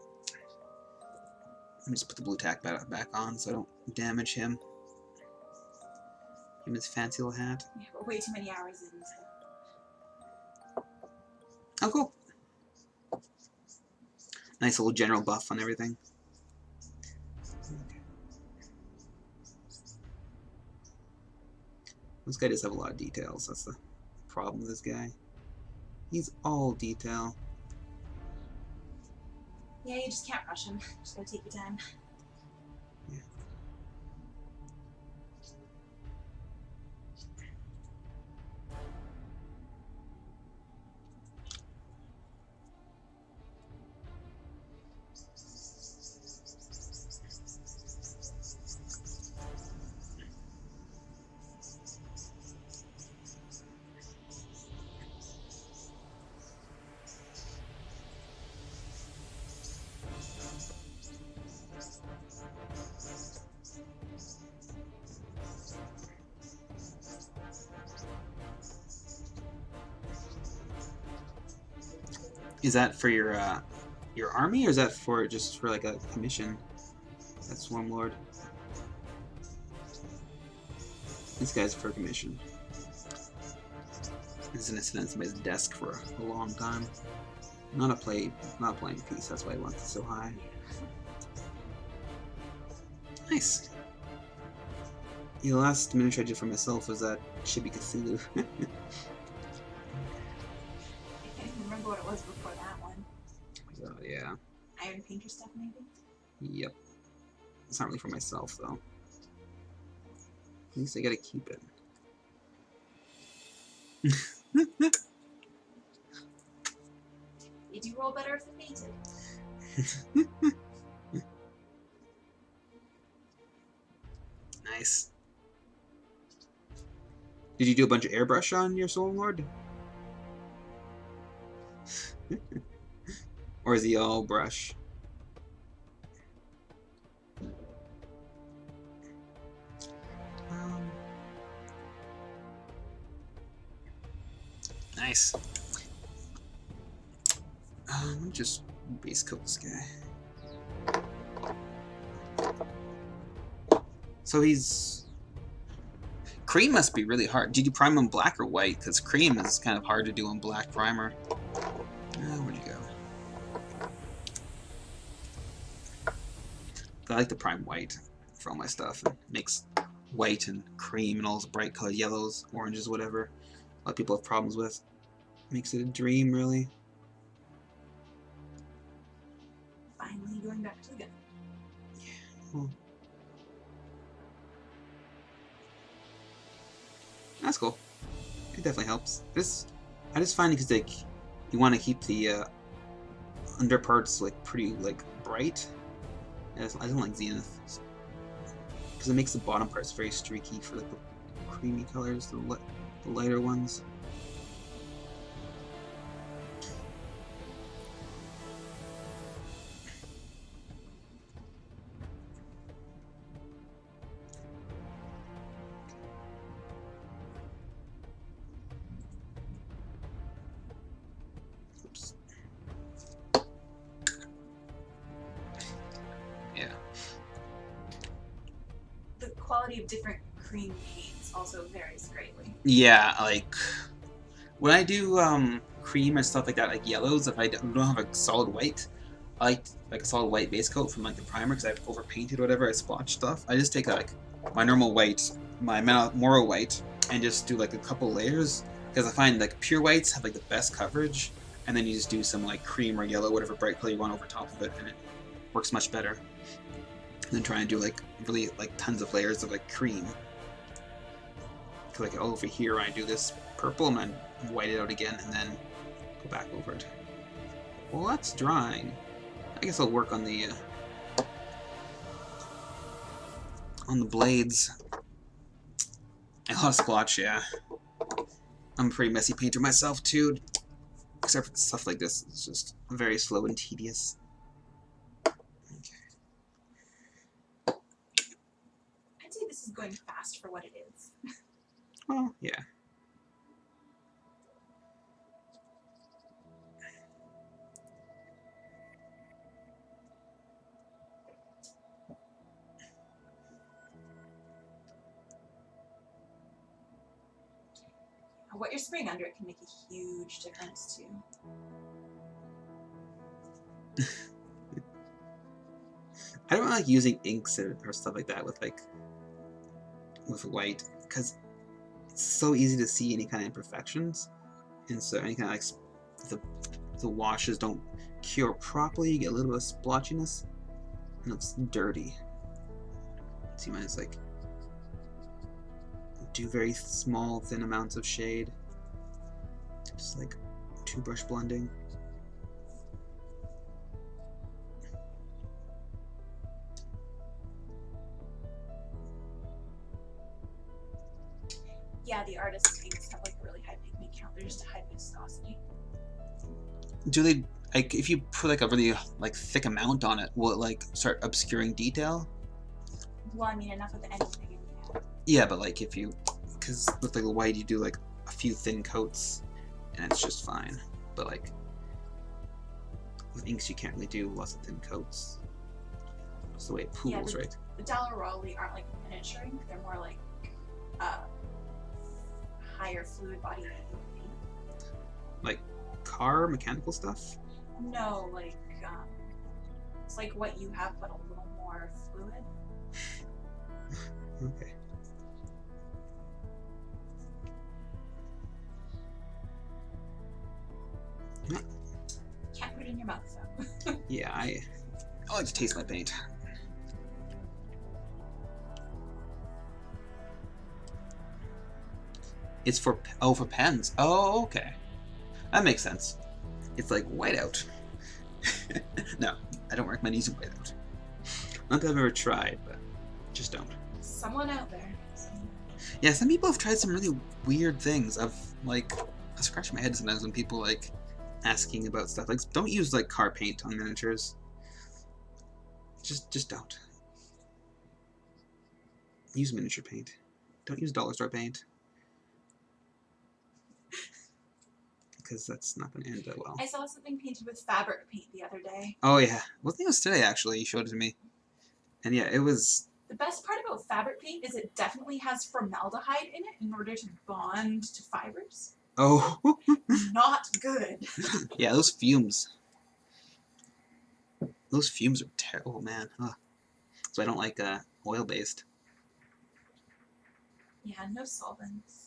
Let me just put the blue tack back on so I don't damage him. Give him his fancy little hat. Yeah, we're way too many hours in. So. Oh, cool. Nice little general buff on everything. Okay. This guy does have a lot of details. That's the problem with this guy. He's all detail. Yeah, you just can't rush him. Just gotta take your time. Yeah. Is that for your army, or is that for just for like a commission? That Swarm Lord. This guy's for commission. He's gonna sit on somebody's desk for a long time. Not a playing piece. That's why he wants it so high. Nice. The last miniature I did for myself was that Chibi Cthulhu. I can't even remember what it was before that one. So, yeah. Iron Painter stuff, maybe? Yep. It's not really for myself, though. At least I gotta keep it. You do roll better if they're painted. Nice. Did you do a bunch of airbrush on your Soul Lord? Or is he all brush? Nice. Let me just base coat this guy. So he's... Cream must be really hard. Did you prime him black or white? Because cream is kind of hard to do on black primer. Where'd you go? I like to prime white for all my stuff. It makes white and cream and all those bright colored yellows, oranges, whatever. A lot of people have problems with. Makes it a dream, really. Finally going back to the gun. Yeah. Well, that's cool. It definitely helps. I just find it because like you want to keep the under parts like pretty like bright. I don't like Zenith because it makes the bottom parts very streaky for like the creamy colors, the lighter ones. Oops. Yeah. The quality of different cream paints also varies greatly. Yeah, like when I do cream and stuff like that, like yellows, if I don't have a solid white, I like a solid white base coat from like the primer because I've overpainted or whatever, I splotch stuff. I just take like my normal white, my Moro white, and just do like a couple layers because I find like pure whites have like the best coverage, and then you just do some like cream or yellow, whatever bright color you want over top of it, and it works much better. And then try and do like really like tons of layers of like cream. Like over here I do this purple and then white it out again and then go back over it. Well, that's drying. I guess I'll work on the blades. I lost splotch, yeah. I'm a pretty messy painter myself too, except for stuff like this. It's just very slow and tedious. I'd say this is going fast for what it is. Well, yeah. What you're spraying under it can make a huge difference too. I don't like using inks or stuff like that with white because it's so easy to see any kind of imperfections, and so any kind of like the washes don't cure properly. You get a little bit of splotchiness, and it's dirty. So you might just like do very small, thin amounts of shade, just like 2 brush blending. Yeah, the artist paints have like a really high pigment count. They're just a high viscosity. Do they like if you put like a really like thick amount on it, will it like start obscuring detail? Well, I mean, enough of anything. Yeah, but like if you, because with like the white you do like a few thin coats, and it's just fine. But like with inks you can't really do lots of thin coats. That's the way it pools, yeah, right? The Dalaroli aren't like miniaturing. They're more like higher fluid body paint. Like car mechanical stuff? No, like it's like what you have, but a little more fluid. Okay. Yeah. Can't put it in your mouth, so. Yeah, I like to taste my paint. It's for for pens. Oh, okay, that makes sense. It's like whiteout. No, I don't recommend using whiteout. Not that I've ever tried, but just don't. Someone out there. Yeah, some people have tried some really weird things. I scratch my head sometimes when people like asking about stuff. Like, don't use like car paint on miniatures. Just don't. Use miniature paint. Don't use dollar store paint. Because that's not going to end that well. I saw something painted with fabric paint the other day. Oh yeah, well, I think it was today actually. You showed it to me, and yeah, it was. The best part about fabric paint is it definitely has formaldehyde in it in order to bond to fibers. Oh. Not good. Yeah, those fumes. Those fumes are terrible, man. Ugh. So I don't like oil-based. Yeah, no solvents.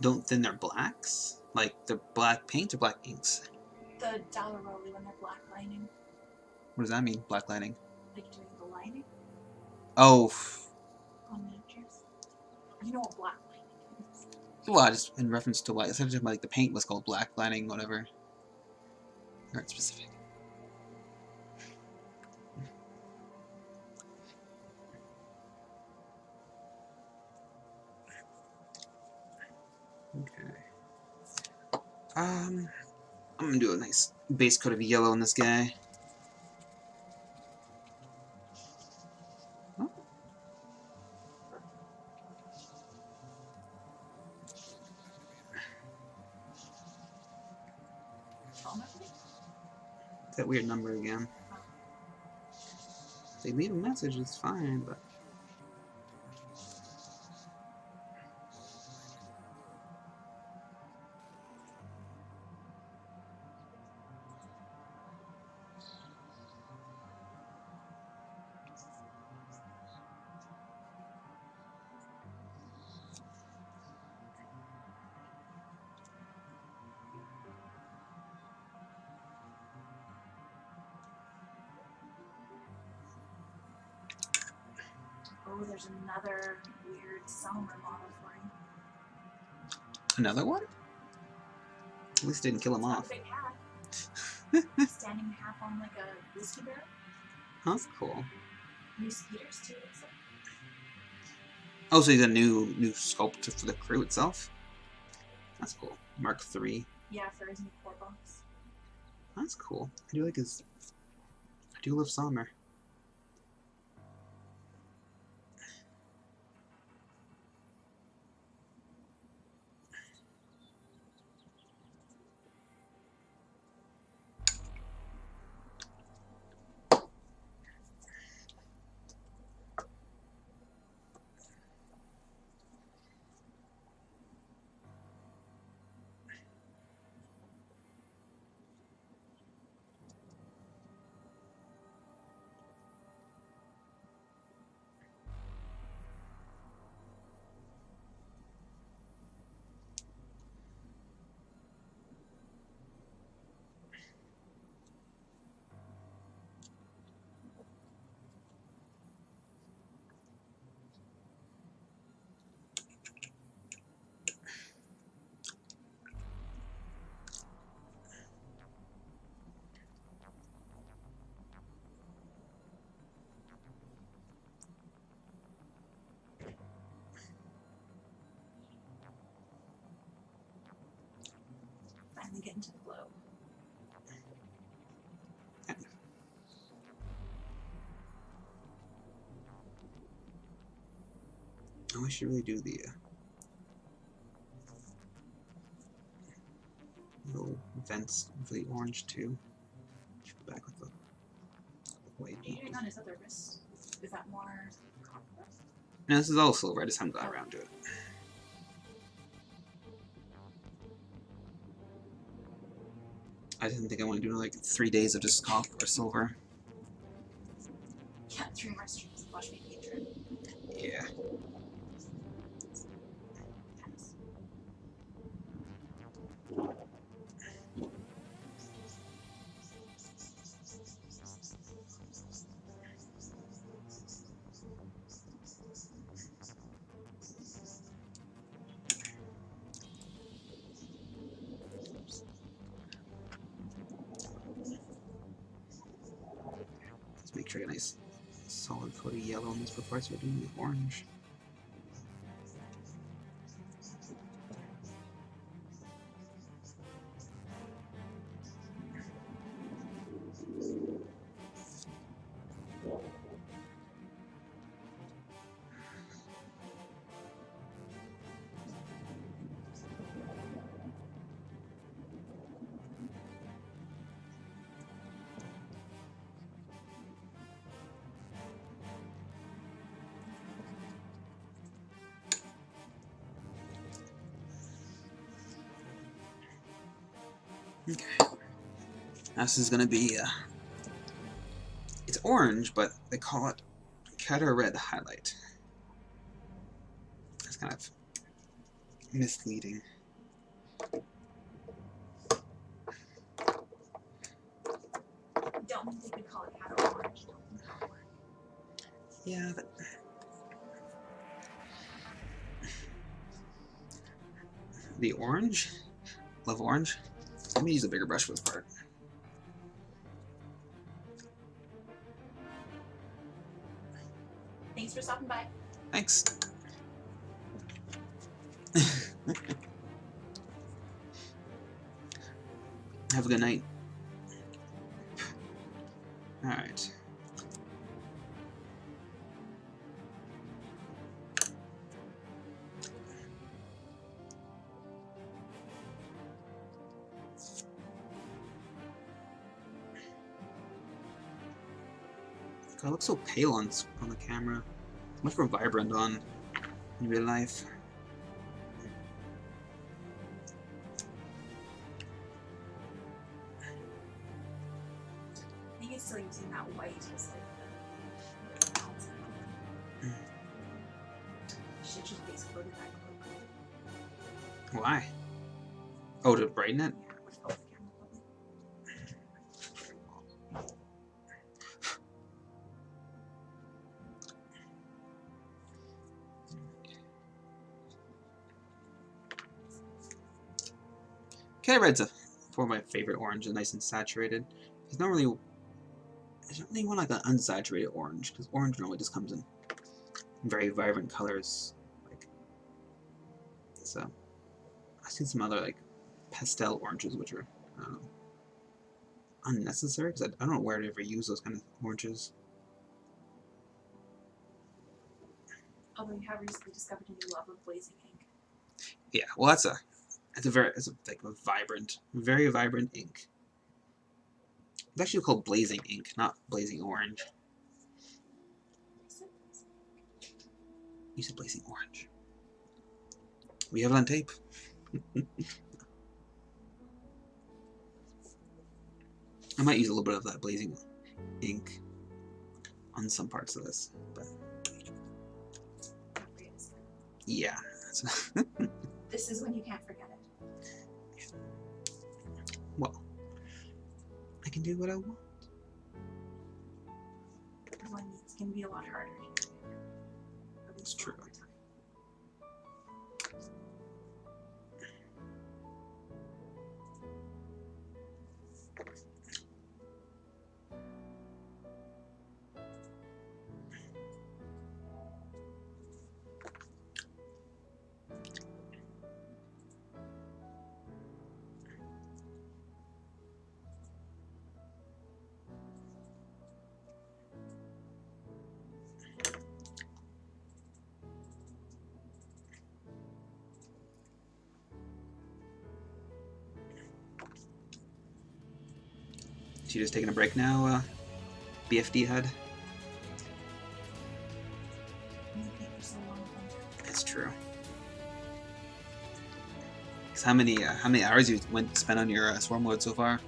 Don't then they're blacks? Like they're black paint or black inks? The Dalaroli when they're black lining. What does that mean, black lining? Like doing the lining Oh. on miniatures. You know what black lining is. Well, just in reference to like, essentially like the paint was called black lining, whatever. Not specific. Okay. I'm gonna do a nice base coat of yellow on this guy. Oh. That weird number again. If they leave a message, it's fine, but. Oh, there's another weird Selmer model for him. Another one? At least it didn't kill him It's got off. a big hat. Standing half on like a whiskey barrel. Oh, that's cool. New speeders too, looks like. Oh, so he's a new sculptor for the crew itself? That's cool. Mark III. Yeah, for his new core box. That's cool. I do like his... I do love Sommer. Finally getting to the glow. I should really do the little vents for the orange too. Should go back with the white. Are you doing on his other wrist? Is that more copper? No, this is all silver. I just haven't got around to it. I didn't think I want to do like 3 days of just copper or silver. Yeah, 3 more streams. Watch me patron. Yeah. Let's make sure I get a nice solid coat of yellow on this before I start doing the orange. Okay. Now this is gonna be it's orange, but they call it Cutter Red Highlight. That's kind of misleading. Don't think they could call it cat orange. Don't think that'll work. Yeah, but the orange? Love orange? Let me use a bigger brush for this part. Thanks for stopping by. Thanks. Have a good night. Alright. God, it looks so pale on the camera. Much more vibrant on in real life. I think it's still using that white as like the balance. Should just base coated that cloak. Why? Oh, to brighten it? Yeah, with both camera level. Cat Red's for my favorite orange, and nice and saturated. It's not really. I don't really want like an unsaturated orange, because orange normally just comes in very vibrant colors. Like so, I've seen some other like pastel oranges, which are unnecessary because I don't know where to ever use those kind of oranges. Although you have recently discovered a new love of blazing ink. Yeah, well, it's a like a vibrant, very vibrant ink. It's actually called blazing ink, not blazing orange. You said blazing orange. We have it on tape. I might use a little bit of that blazing ink on some parts of this, but yeah. This is when you can't forget it. Well, I can do what I want. When it's going to be a lot harder. It's true. you just taking a break now, BFD head? It's true. So how many hours you spent on your swarm load so far?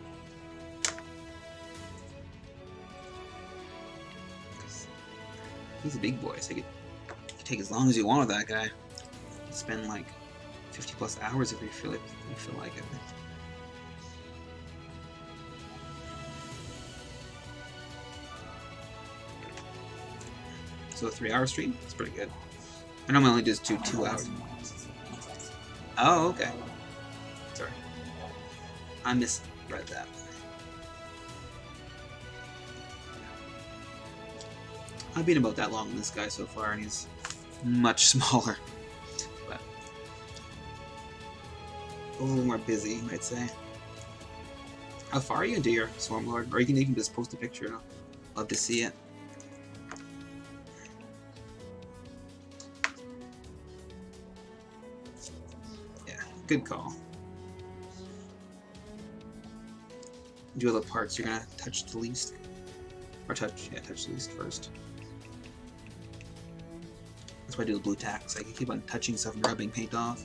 He's a big boy, so you can take as long as you want with that guy. You can spend like 50 plus hours if you feel like it. So a 3-hour stream? It's pretty good. I normally only just do 2 hours. Oh, okay. Sorry. I misread that. I've been about that long with this guy so far, and he's much smaller. But a little more busy, you might say. How far are you into your Swarm Lord? Or you can even just post a picture. I'd love to see it. Good call. Do other parts you're gonna touch the least, or touch the least first. That's why I do the blue tacks. I can keep on touching stuff and rubbing paint off.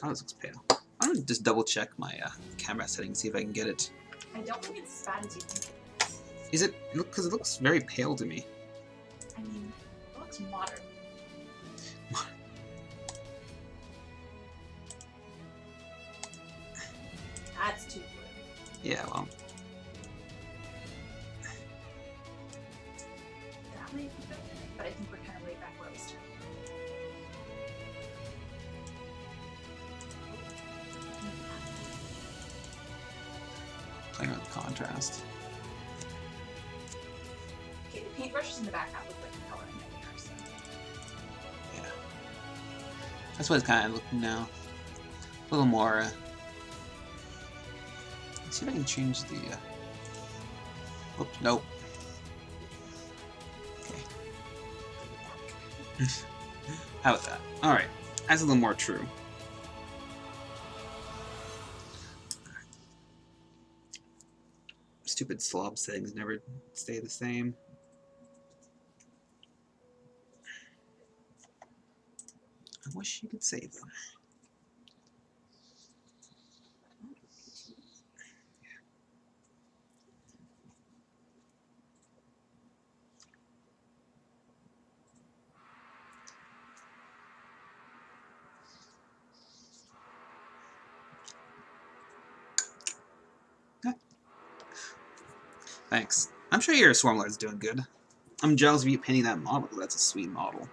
God, this looks pale. I'm gonna just double check my camera settings, see if I can get it. I don't think it's as bad as you think it is. Is it? Because it looks very pale to me. I mean, it looks modern. That's too blue. Yeah, well. That might be better, but I think we're kind of way back where we started. Playing with the contrast. Okay, the paintbrushes in the background look like the color in the mirror, so. Yeah. That's what it's kind of looking now. A little more. Let's see if I can change the. Oops, nope. Okay. How about that? Alright. That's a little more true. Stupid slob settings never stay the same. I wish you could save them. Thanks. I'm sure your Swarmlord's doing good. I'm jealous of you painting that model, because that's a sweet model.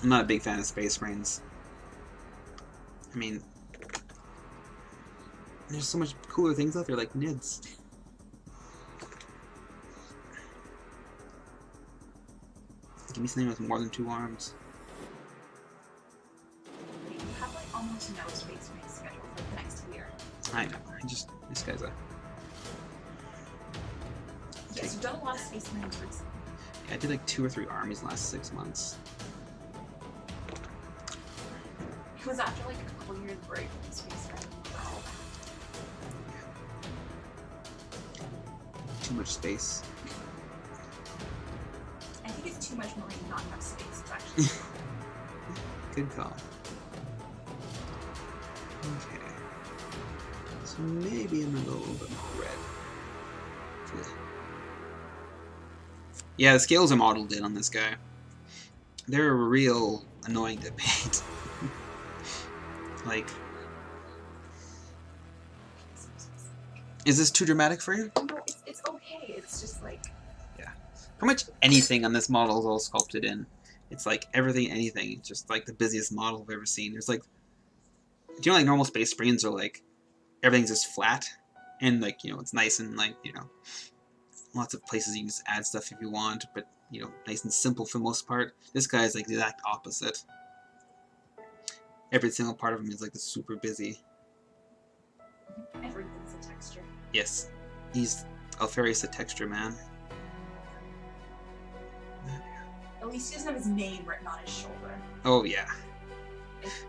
I'm not a big fan of Space Marines. I mean, there's so much cooler things out there, like Nids. Give me something with more than 2 arms. You have like almost no Space Marine scheduled for the next year. I know. This guy's a. Yes, you've done a lot of Space Marines recently. Yeah, I did like 2 or 3 armies in the last 6 months. It was after like a couple years break from Space Marine. Too much space. I think it's too much Marine, not enough space. It's actually. Good call. Okay. So maybe I'm gonna go a little bit more red. Yeah, the scales are modeled in on this guy. They're real annoying to paint. Like, is this too dramatic for you? No, it's okay. It's just like. Yeah. Pretty much anything on this model is all sculpted in. It's like everything, anything. It's just like the busiest model I've ever seen. There's like, do you know, like normal Space Marines are like, everything's just flat, and like, you know, it's nice and like, you know, lots of places you can just add stuff if you want, but you know, nice and simple for the most part. This guy is like the exact opposite. Every single part of him is like super busy. Everything's a texture. Yes, he's Alpharius, the texture man. At least he doesn't have his name written on his shoulder. Oh yeah.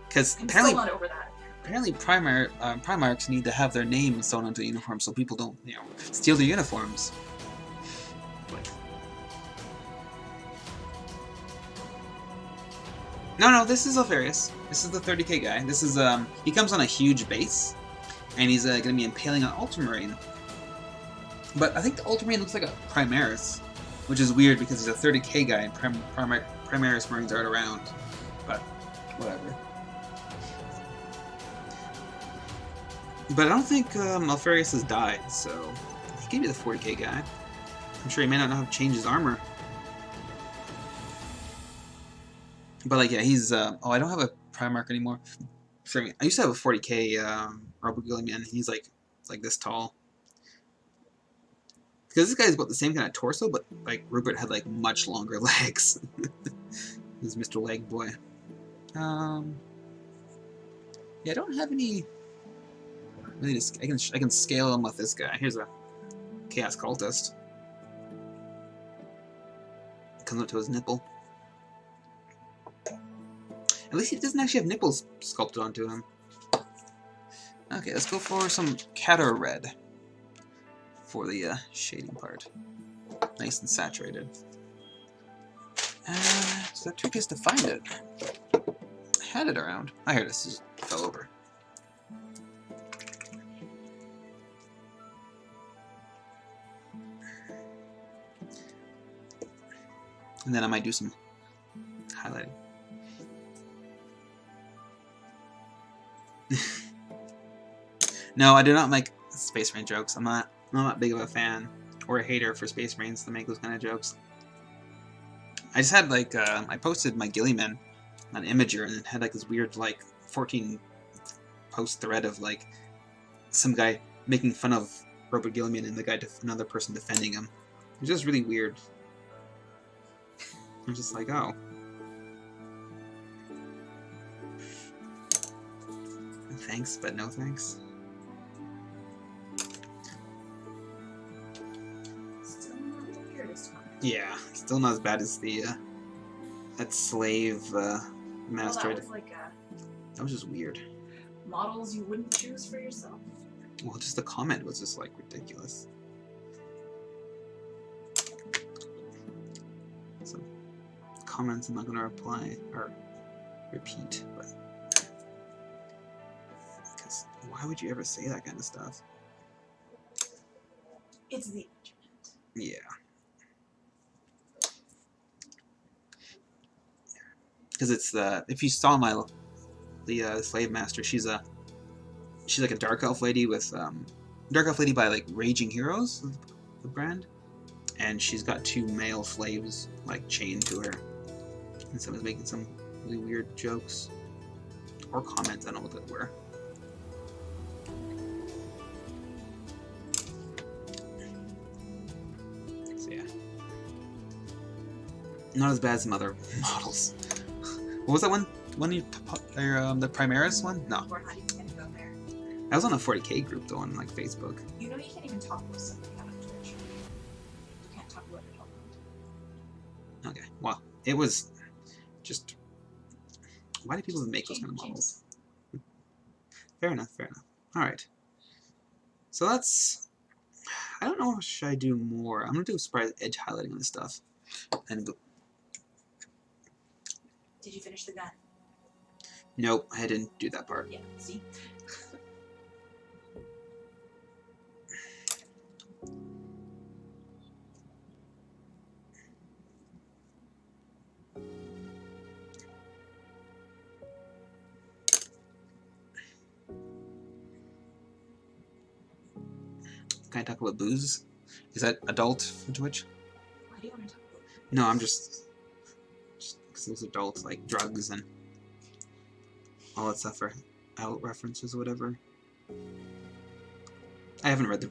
Because I'm apparently, still not over that. apparently Primarchs need to have their name sewn onto the uniform so people don't, you know, steal their uniforms. No, this is Alpharius. This is the 30k guy. This is, he comes on a huge base, and he's going to be impaling an Ultramarine. But I think the Ultramarine looks like a Primaris, which is weird because he's a 30k guy, and Primaris Marines aren't around. But, whatever. But I don't think Alpharius has died, so he can be the 40k guy. I'm sure he may not know how to change his armor. But like, yeah, he's oh, I don't have a Primarch anymore. Sorry, I used to have a 40k Robert Gilliman. He's like this tall. Because this guy's about the same kind of torso, but like Rupert had like much longer legs. This is Mr. Leg Boy. Yeah, I don't have any. Really, just, I can scale him with this guy. Here's a Chaos Cultist. Comes up to his nipple. At least he doesn't actually have nipples sculpted onto him. Okay, let's go for some Catter Red for the shading part. Nice and saturated. So the trick is to find it. I had it around. I heard this just fell over. And then I might do some highlighting. No, I do not make Space Marine jokes. I'm not big of a fan or a hater for Space Marines to make those kind of jokes. I just had like I posted my Gilliman on Imager and it had like this weird like 14 post thread of like some guy making fun of Robert Gilliman and the guy another person defending him. It was just really weird. I'm just like, oh. Thanks, but no thanks. Still not the weirdest one. Yeah, still not as bad as the that slave master. Well, that was like that was just weird. Models you wouldn't choose for yourself. Well, just the comment was just like ridiculous. So comments I'm not gonna reply or repeat, but because why would you ever say that kind of stuff? It's the internet. Yeah. Because it's the if you saw the slave master, she's like a dark elf lady with dark elf lady by like Raging Heroes, the brand, and she's got two male slaves like chained to her, and someone's making some really weird jokes or comments. I don't know what they were. So yeah, not as bad as some other models. What was that one? The Primaris one? No. Or how do you gonna go there? I was on a 40k group though on like Facebook. You know you can't even talk with somebody on Twitch. You can't talk about your talking. Okay, well, it was just. Why do people make those kind of models? Fair enough, fair enough. Alright. So that's. I don't know what should I do more. I'm gonna do surprise edge highlighting on this stuff. And go. Did you finish the gun? Nope, I didn't do that part. Yeah, see? Can I talk about booze? Is that adult for Twitch? Why do you want to talk about it? No, I'm just because those adults like drugs and all that stuff are adult references or whatever. I haven't read the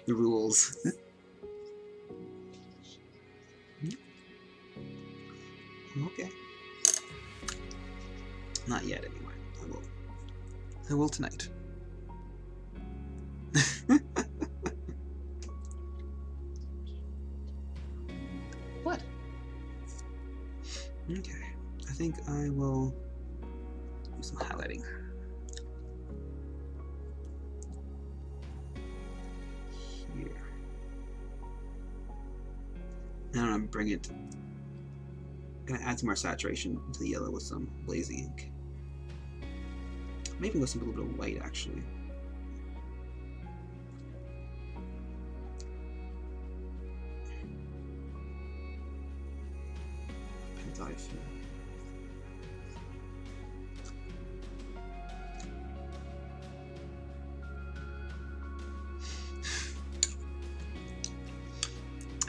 rules. Okay. Not yet, anyway. I will. I will tonight. What? think I will do some highlighting. Here. And I'm gonna bring it. Gonna add some more saturation to the yellow with some blazy ink. Maybe with some little bit of white actually. Depends how I feel.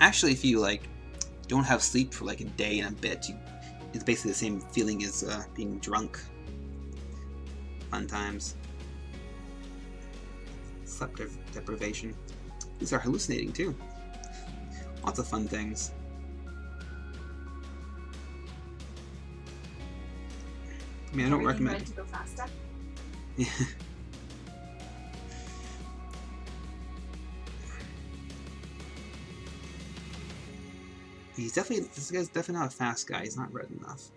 Actually, if you like don't have sleep for like a day and a bit, it's basically the same feeling as being drunk. Fun times. Sleep deprivation. These are hallucinating too. Lots of fun things. I mean, I don't recommend. Ready to go faster? Yeah. This guy's definitely not a fast guy. He's not red enough.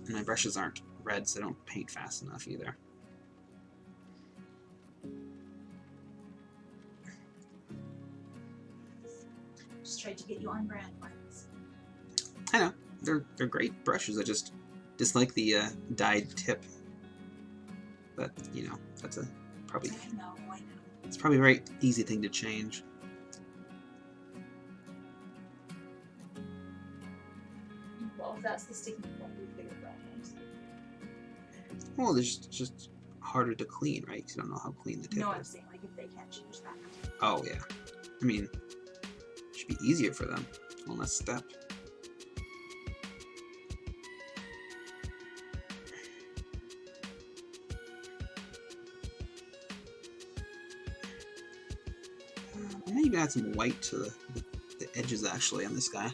And my brushes aren't red, so I don't paint fast enough either. Just tried to get you on brand ones. I know. They're great brushes. I just dislike the dyed tip. But, you know, that's probably... I know. It's probably a very easy thing to change. Well, if that's the sticking point, we figured that out. Well, it's just harder to clean, right? Because you don't know how clean the tip No, is. I'm saying, like, if they can't change that. Oh, yeah. I mean, it should be easier for them. One less step. I might even add some white to the edges, actually, on this guy.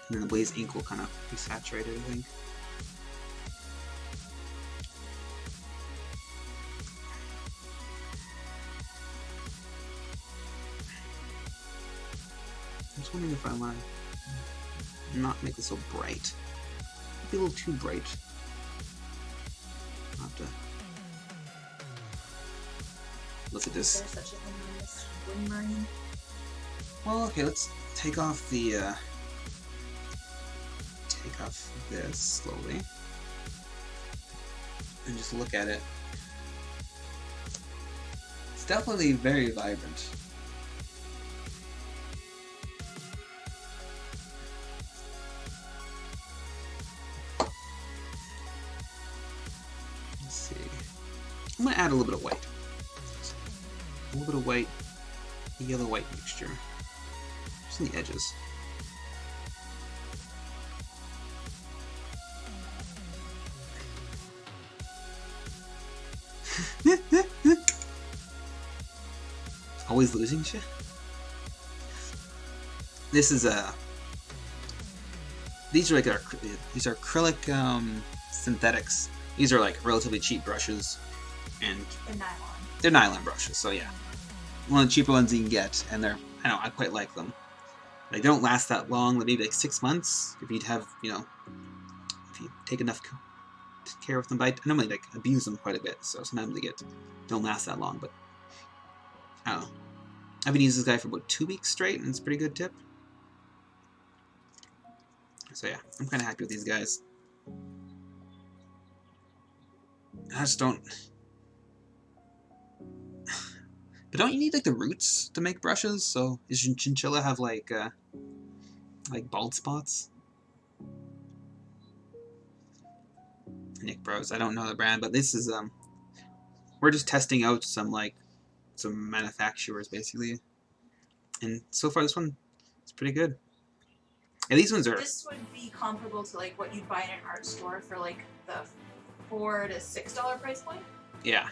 And then the blaze ink will kind of be saturated, I think. I'm just wondering if I want to not make it so bright. Maybe a little too bright. I'll have to look at this. There's such a thing as wind marine. Well, okay, let's take off the take off this slowly and just look at it. It's definitely very vibrant. Let's see. I'm gonna add a little bit of white. A little bit of white, a yellow-white mixture. Just in the edges. Always losing shit. This is these are like these are acrylic synthetics. These are like relatively cheap brushes, and The nylon. they're nylon brushes. So yeah, one of the cheaper ones you can get, and I quite like them. Like, they don't last that long. Maybe like 6 months if you'd have, you know, if you take enough care of them. But I normally like abuse them quite a bit, so sometimes they don't last that long. But I don't know. I've been using this guy for about 2 weeks straight, and it's a pretty good tip. So yeah, I'm kind of happy with these guys. I just don't. But don't you need like the roots to make brushes? So does chinchilla have like bald spots? Nick Bros. I don't know the brand, but this is we're just testing out some manufacturers basically, and so far this one is pretty good. And these ones are. This would be comparable to like what you'd buy in an art store for like the $4 to $6 price point. Yeah.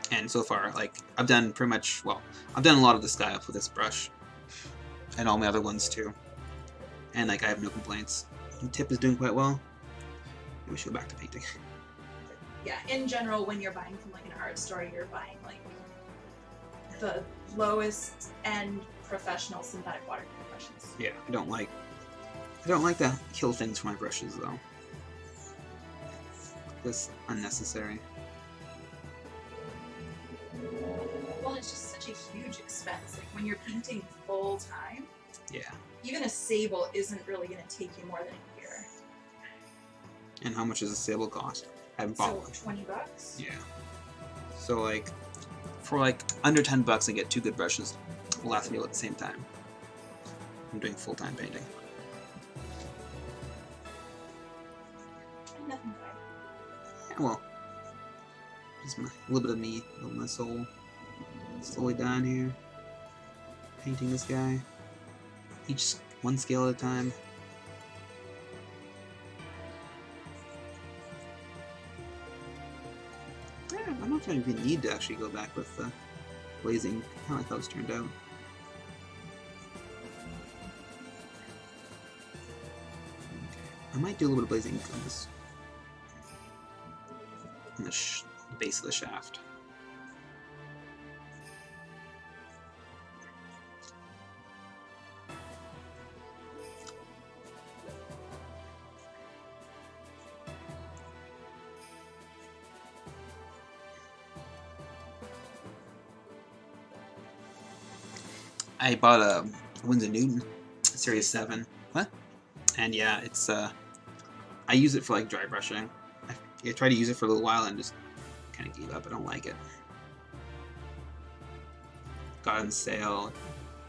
And so far, like, I've done pretty much, well, I've done a lot of this guy up with this brush. And all my other ones, too. And, like, I have no complaints. The tip is doing quite well. Maybe we should go back to painting. Yeah, in general, when you're buying from, like, an art store, you're buying, like, the lowest end professional synthetic watercolor brushes. Yeah, I don't I don't like to kill things for my brushes, though. That's unnecessary. Well, it's just such a huge expense. Like, when you're painting full time, Yeah. even a sable isn't really going to take you more than a year. And how much does a sable cost? I haven't bought one. So, $20? Yeah. So, like, for like under $10, I get 2 good brushes. Will last me at the same time. I'm doing full-time painting. Nothing bad. Yeah, well, just a little bit of me, a little bit of my soul. Slowly down here, painting this guy. Each one scale at a time. Yeah, I don't know if I even need to actually go back with blazing. How I thought it turned out. I might do a little bit of blazing on this, on the base of the shaft. I bought a Winsor Newton Series 7. What? And yeah, it's I use it for like dry brushing. I tried to use it for a little while and just kind of gave up. I don't like it. Got on sale.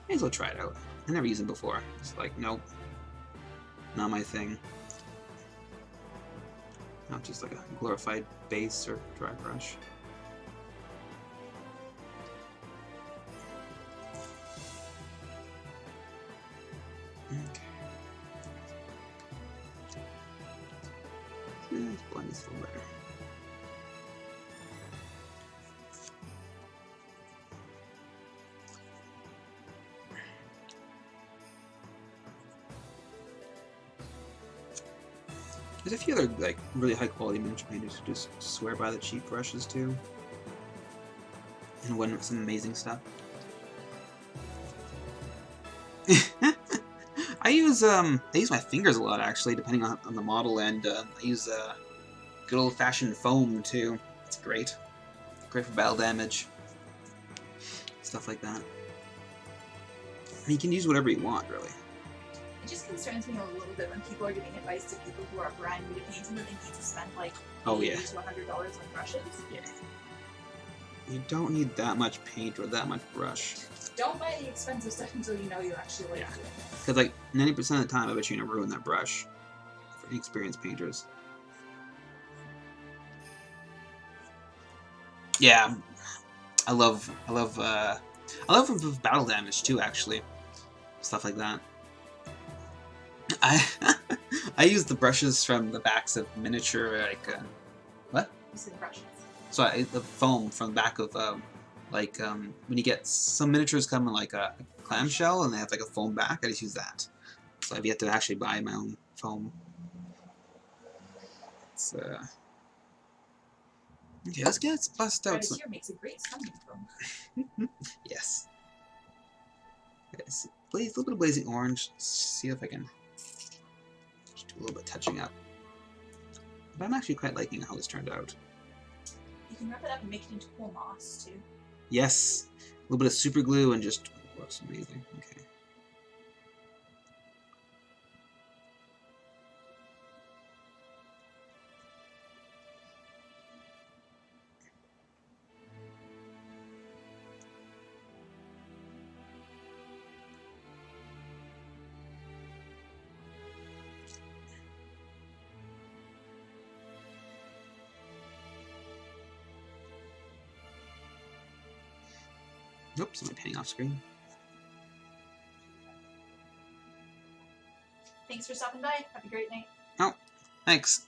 May as well try it out. I never used it before. It's like, nope, not my thing. Not just like a glorified base or dry brush. Okay. Let's blend this a little better. There's a few other like really high quality miniature painters who just swear by the cheap brushes too, and win some amazing stuff. I use my fingers a lot actually, depending on the model, and I use good old fashioned foam too. It's great, great for battle damage, stuff like that. I mean, you can use whatever you want, really. It just concerns me a little bit when people are giving advice to people who are brand new to painting that they need to spend like $80 to $100 on brushes. Yeah. You don't need that much paint or that much brush. Don't buy the expensive stuff until you know you actually like it. Because like 90% of the time, I bet you're gonna ruin that brush for inexperienced painters. Yeah, I love battle damage too. Actually, stuff like that. I use the brushes from the backs of miniature what? You said brushes. So the foam from the back of when you get some miniatures come in like a clamshell and they have like a foam back, I just use that. So I've yet to actually buy my own foam. It's okay, let's bust out some. Here makes a great stomach foam. Yes. Okay, so a little bit of blazing orange. See if I can just do a little bit of touching up. But I'm actually quite liking how this turned out. You can wrap it up and make it into cool moss too. Yes, a little bit of super glue and just looks amazing. Okay. Oops, am I painting off screen? Thanks for stopping by. Have a great night. Oh, thanks.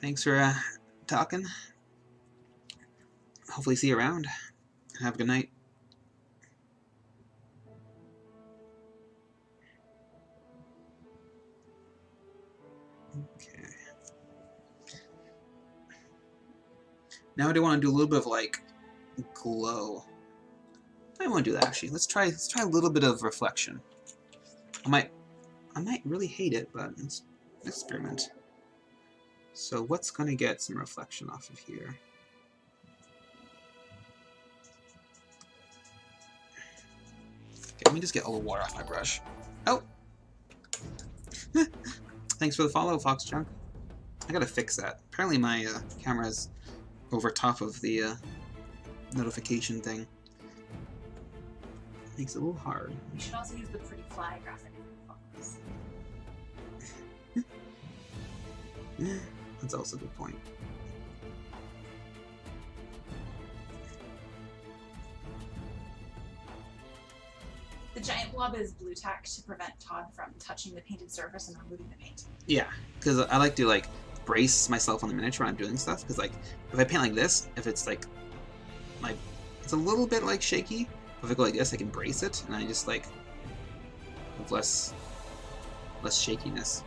Thanks for talking. Hopefully see you around. Have a good night. Okay. Now I do want to do a little bit of like glow. I want to do that actually. Let's try a little bit of reflection. I might really hate it, but it's an experiment. So what's going to get some reflection off of here? Okay, let me just get all the water off my brush. Oh! Thanks for the follow, Fox Junk. I gotta fix that. Apparently my camera's over top of the notification thing. Makes it a little hard. You should also use the pretty fly graphic photos. That's also a good point. The giant blob is blue tack to prevent Todd from touching the painted surface and removing the paint. Yeah, because I like to like brace myself on the miniature when I'm doing stuff. Because like if I paint like this, if it's like it's a little bit like shaky. If I go like this, I can brace it, and I just like have less shakiness.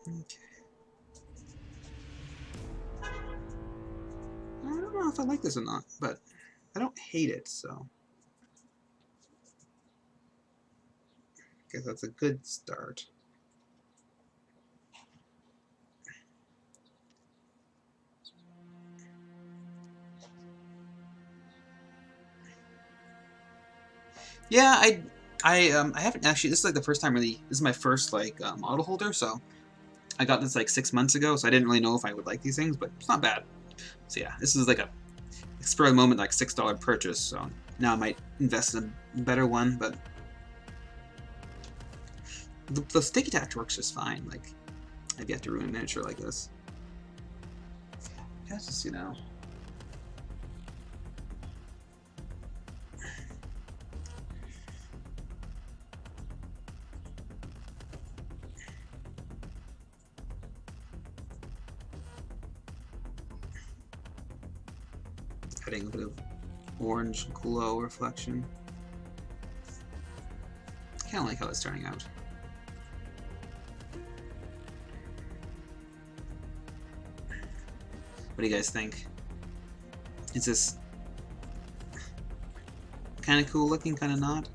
Okay. I don't know if I like this or not, but I don't hate it, so I guess that's a good start. Yeah, I haven't actually. This is like the first time really. This is my first like model holder, so I got this like 6 months ago, so I didn't really know if I would like these things, but it's not bad. So yeah, this is like a spur of the moment, like $6 purchase. So now I might invest in a better one, but the sticky attach works just fine. Like I've yet to ruin a miniature like this. I guess just adding a bit of orange glow reflection. I kind of like how it's turning out. What do you guys think? Is this kind of cool looking, kind of not?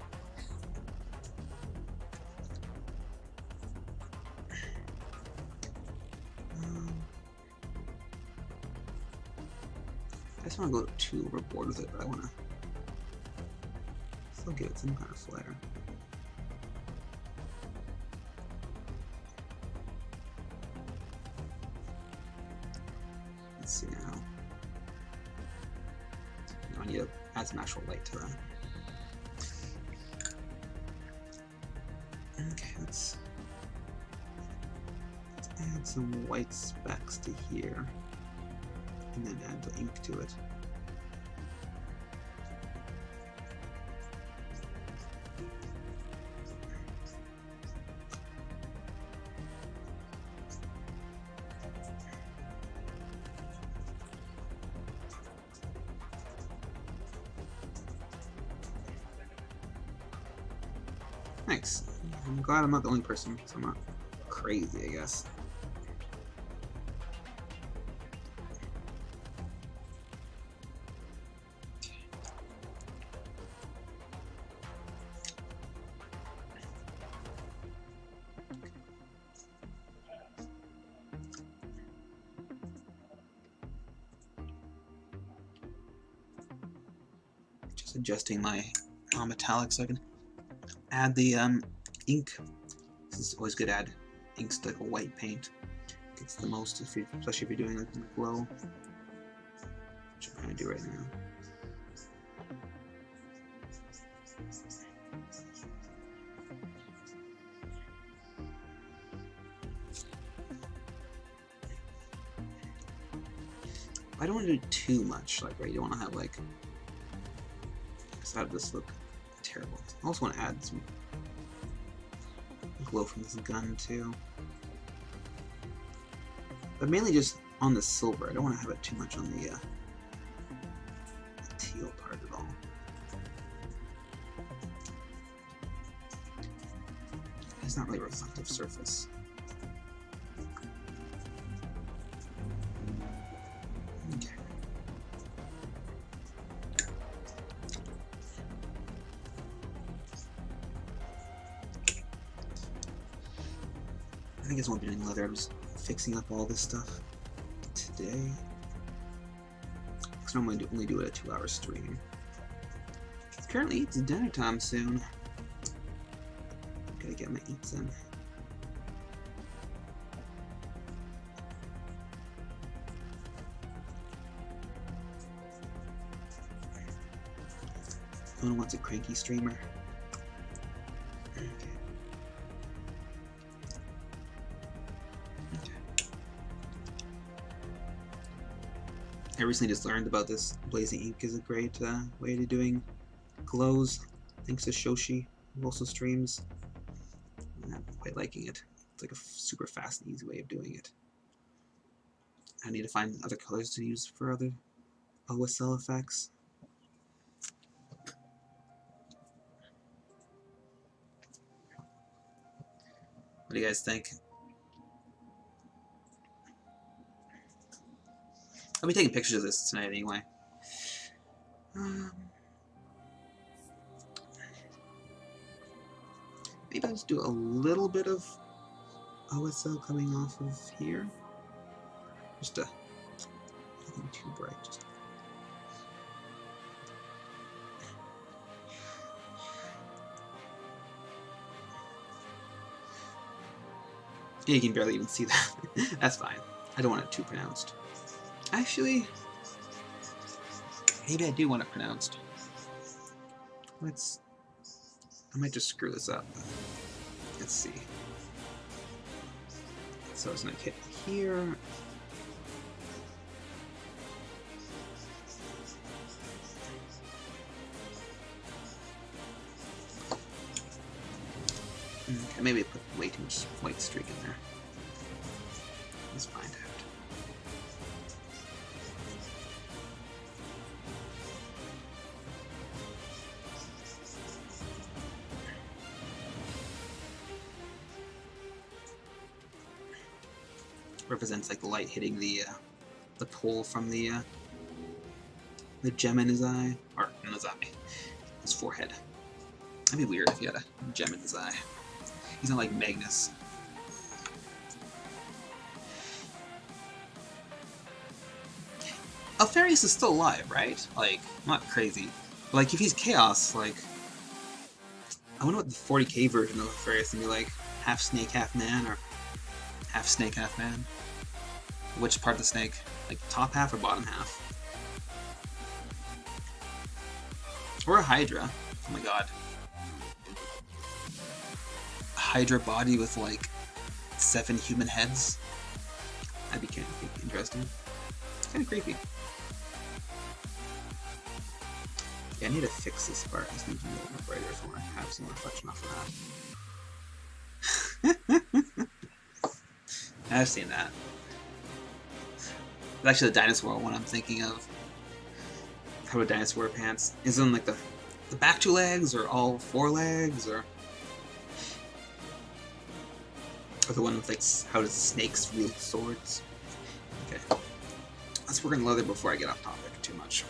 I just want to go too overboard with it, but I want to still give it some kind of flair. Let's see now. I need to add some actual light to that. Okay, let's add some white specks to here, and then add the ink to it. Thanks. I'm glad I'm not the only person, so I'm not crazy, I guess. Just adjusting my metallic so I can add the ink. This is always good to add inks to like a white paint. Gets the most, especially if you're doing like a glow, which I'm trying to do right now. I don't want to do too much, like, right? You don't want to have like, have this look terrible. I also want to add some glow from this gun too, but mainly just on the silver. I don't want to have it too much on the teal part at all. It's not really a reflective surface. I guess I won't be doing leather. I'm just fixing up all this stuff today. Because normally I only do it at 2 hour stream. Currently it's dinner time soon. Gotta get my eats in. No one wants a cranky streamer. Okay. I recently just learned about this. Blazing ink is a great way to doing glows. Thanks to Shoshi, who also streams. I'm quite liking it. It's like a super fast and easy way of doing it. I need to find other colors to use for other OSL effects. What do you guys think? I'll be taking pictures of this tonight anyway. Maybe I'll just do a little bit of OSL coming off of here. Just nothing too bright. Just yeah, you can barely even see that. That's fine. I don't want it too pronounced. Actually, maybe I do want it pronounced. I might just screw this up. Let's see. So it's gonna hit here. Okay, maybe I put way too much white streak in there. Let's find out. Represents like the light hitting the pole from the gem in his eye, or in his eye, his forehead. That'd be weird if he had a gem in his eye. He's not like Magnus. Alpharius is still alive, right? Like, not crazy. But, like, if he's Chaos, like, I wonder what the 40k version of Alpharius would be like. Half snake, half man, or half snake, half man. Which part of the snake? Like, top half or bottom half? Or a Hydra. Oh my god. A Hydra body with, like, 7 human heads? That'd be kind of interesting. Kind of creepy. Yeah, I need to fix this part. This needs to be a little bit brighter if I want to have some reflection off of that. I've seen that. It's actually the dinosaur one I'm thinking of. How a dinosaur pants? Is it on like the back 2 legs, or all 4 legs, or the one with like how does snakes wield swords? Okay, let's work on leather before I get off topic too much.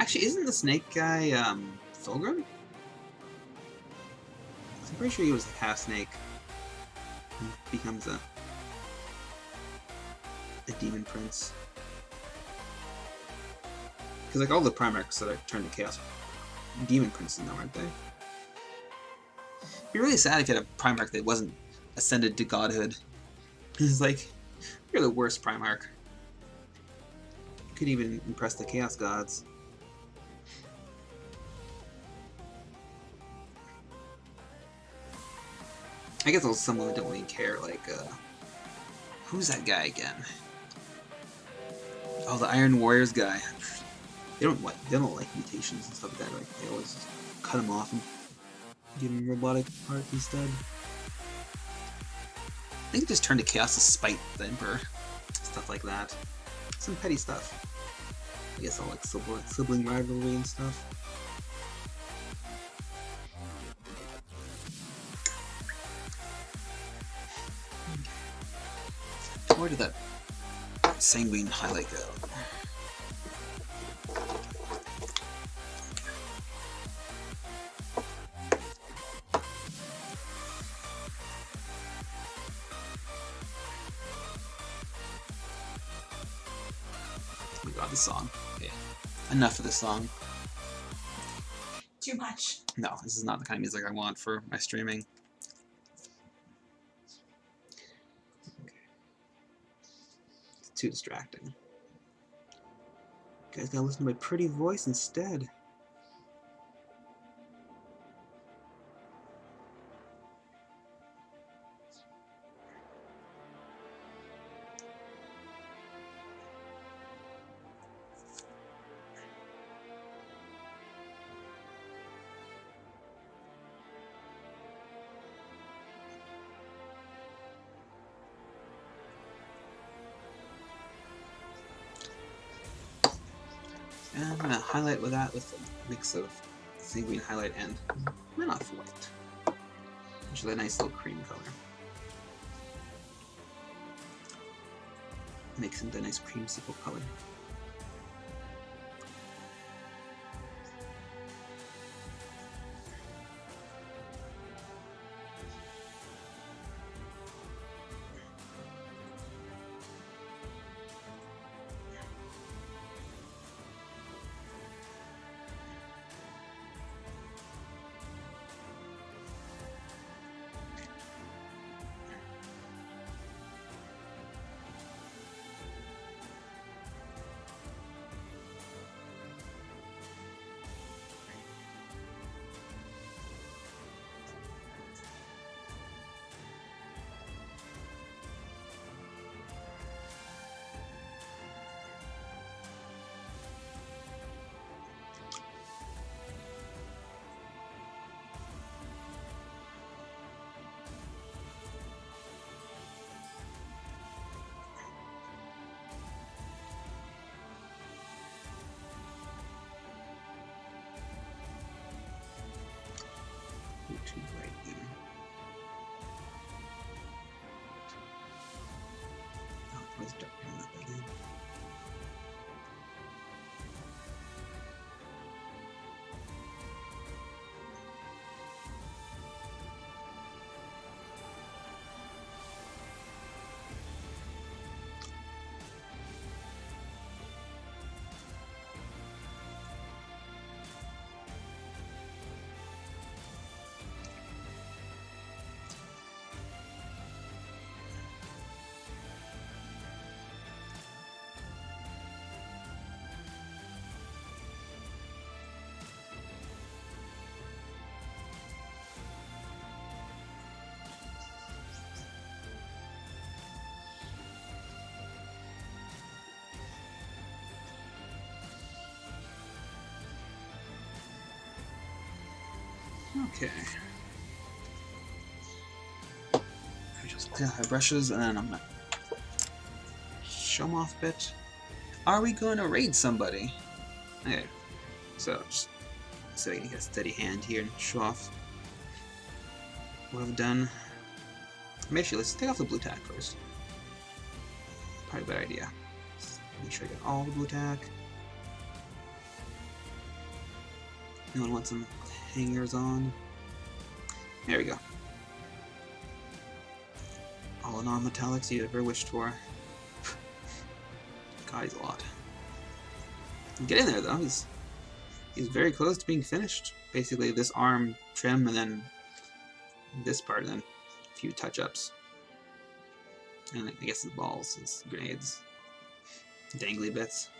Actually, isn't the snake guy, Fulgrim? I'm pretty sure he was half snake. He becomes a demon prince. Because, like, all the Primarchs that are turned to Chaos are demon princes now, aren't they? It'd be really sad if you had a Primarch that wasn't ascended to godhood. It's like, you're the worst Primarch. You could even impress the Chaos gods. I guess also some women don't really care, like, who's that guy again? Oh, the Iron Warriors guy. They don't like mutations and stuff like that, like, they always just cut him off and give him robotic parts instead. I think it just turned to Chaos to spite the Emperor. Stuff like that. Some petty stuff. I guess all like sibling rivalry and stuff. Where did that sanguine highlight go? Oh my god, this song. Okay. Enough of this song. Too much. No, this is not the kind of music I want for my streaming. Okay. It's too distracting. You guys gotta listen to my pretty voice instead. And I'm going to highlight with that with a mix of sanguine highlight and off white, which is a nice little cream color. Makes it a nice creamsicle color. Too bright here. Oh, let's darken that again. Okay. I just clear my brushes and then I'm gonna show them off a bit. Are we going to raid somebody? Okay. So just so I can get a steady hand here and show off what I've done. Actually, let's take off the blue tack first. Probably a better idea. Just make sure I get all the blue tack. Anyone want some hangers on? There we go. All non-metallics you ever wished for. God, he's a lot. Get in there though. He's very close to being finished. Basically, this arm trim and then this part, and then a few touch-ups. And I guess his balls, his grenades, dangly bits.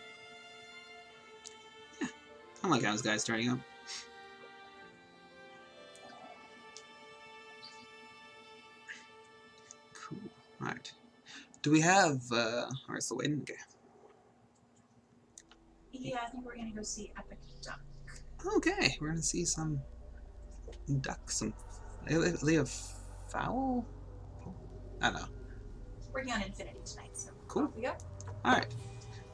Yeah, I like how this guy's starting up. Cool. Alright. Do we have, alright, so waiting? Okay. Yeah, I think we're gonna go see Epic Duck. Okay, we're gonna see some ducks. They have fowl? I don't know. Working on Infinity tonight, so cool. Off we go. Alright.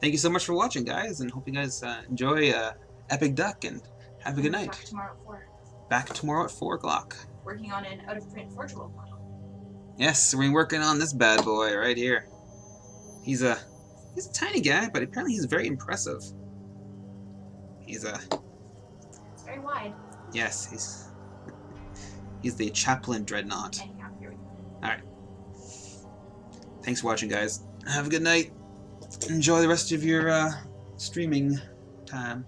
Thank you so much for watching, guys, and hope you guys enjoy Epic Duck, and have a good night. Back tomorrow at 4. Back tomorrow at 4 o'clock. Working on an out-of-print Forge World model. Yes, we're working on this bad boy right here. He's a tiny guy, but apparently he's very impressive. He's a... It's very wide. Yes, he's the Chaplain Dreadnought. Anyhow, here we go. Alright. Thanks for watching, guys. Have a good night. Enjoy the rest of your streaming time.